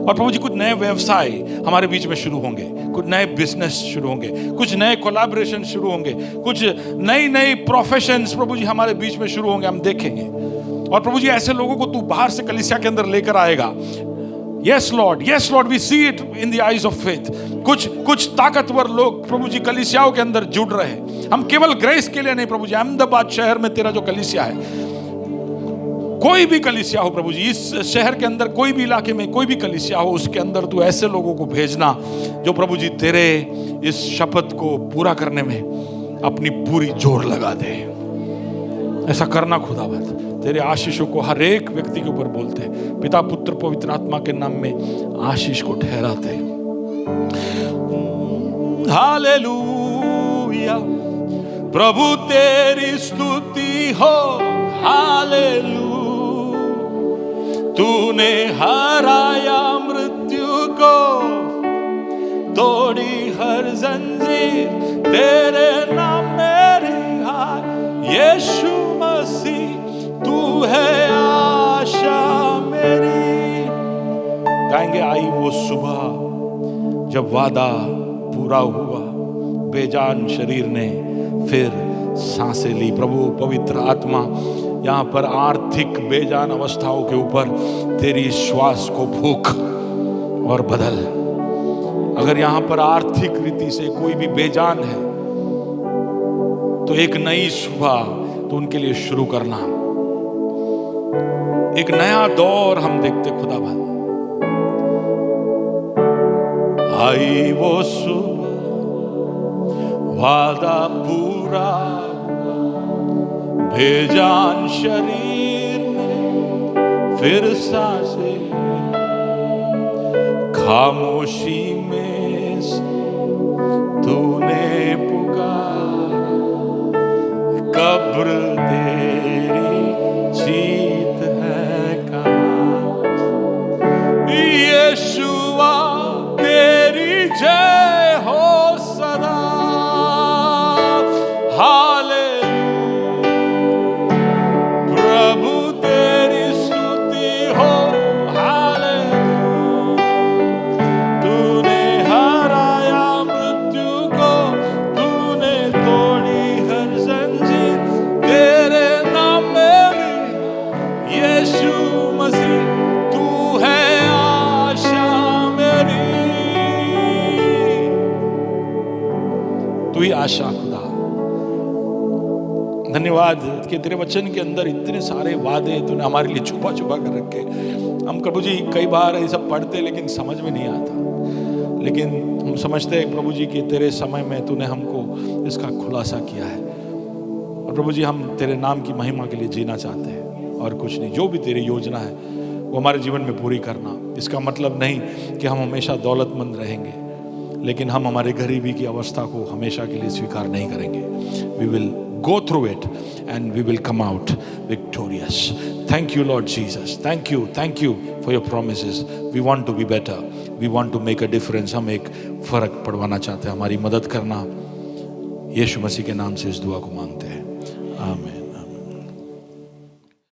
और प्रभु जी, कुछ नए व्यवसाय हमारे बीच में शुरू होंगे, कुछ नए बिजनेस शुरू होंगे, कुछ नए कोलैबोरेशन शुरू होंगे, कुछ नई नई प्रोफेशंस प्रभु जी हमारे बीच में शुरू होंगे. हम देखेंगे और प्रभु जी ऐसे लोगों को तू बाहर से कलीसिया के अंदर लेकर आएगा। Yes Lord, we see it in the eyes of faith. कुछ ताकतवर लोग प्रभु जी कलीसियाओं के अंदर जुड़ रहे हैं। हम केवल ग्रेस के लिए नहीं प्रभु जी, अहमदाबाद शहर में तेरा जो कलीसिया है, कोई भी कलीसिया हो प्रभु जी, इस शहर के अंदर कोई भी इलाके में कोई भी कलीसिया हो, उसके अंदर तू ऐसे लोगों को भेजना जो प्रभु जी तेरे इस शपथ को पूरा करने में अपनी पूरी जोर लगा दे। ऐसा करना खुदावंद, तेरे आशीषों को हर एक व्यक्ति के ऊपर बोलते, पिता पुत्र पवित्र आत्मा के नाम में आशीष को ठहराते। हालेलुया, प्रभु तेरी स्तुति हो। हालेलुया, तूने हराया मृत्यु को, तोड़ी हर जंजीर, तेरे नाम मेरी हाय। यीशु मसीह तू है आशा मेरी। गाएंगे आई वो सुबह जब वादा पूरा हुआ, बेजान शरीर ने फिर सांसें ली। प्रभु पवित्र आत्मा यहाँ पर आर्थिक बेजान अवस्थाओं के ऊपर तेरी श्वास को फूंक और बदल। अगर यहाँ पर आर्थिक रीति से कोई भी बेजान है तो एक नई सुबह तो उनके लिए शुरू करना, एक नया दौर हम देखते खुदाबंद। आई वो सुबह, वादा पूरा, बेजान शरीर में फिर सांसें, खामोशी में तूने पुकारा, कब्र तेरी जीत है कहाँ। यीशुआ तेरी जय हो सदा। आशा खुदा, धन्यवाद कि तेरे वचन के अंदर इतने सारे वादे तूने हमारे लिए छुपा छुपा कर रखे। हम प्रभु जी कई बार ये सब पढ़ते लेकिन समझ में नहीं आता, लेकिन हम समझते हैं प्रभु जी कि तेरे समय में तूने हमको इसका खुलासा किया है। और प्रभु जी हम तेरे नाम की महिमा के लिए जीना चाहते हैं और कुछ नहीं। जो भी तेरी योजना है वो हमारे जीवन में पूरी करना। इसका मतलब नहीं कि हम हमेशा दौलतमंद रहेंगे, लेकिन हम हमारे गरीबी की अवस्था को हमेशा के लिए स्वीकार नहीं करेंगे। We will go through it and we will come out victorious. Thank you Lord Jesus, thank you for your promises. We want to be better, we want to make a difference. हम एक फर्क पड़वाना चाहते हैं, हमारी मदद करना। यीशु मसीह के नाम से इस दुआ को मांगते हैं, आमीन।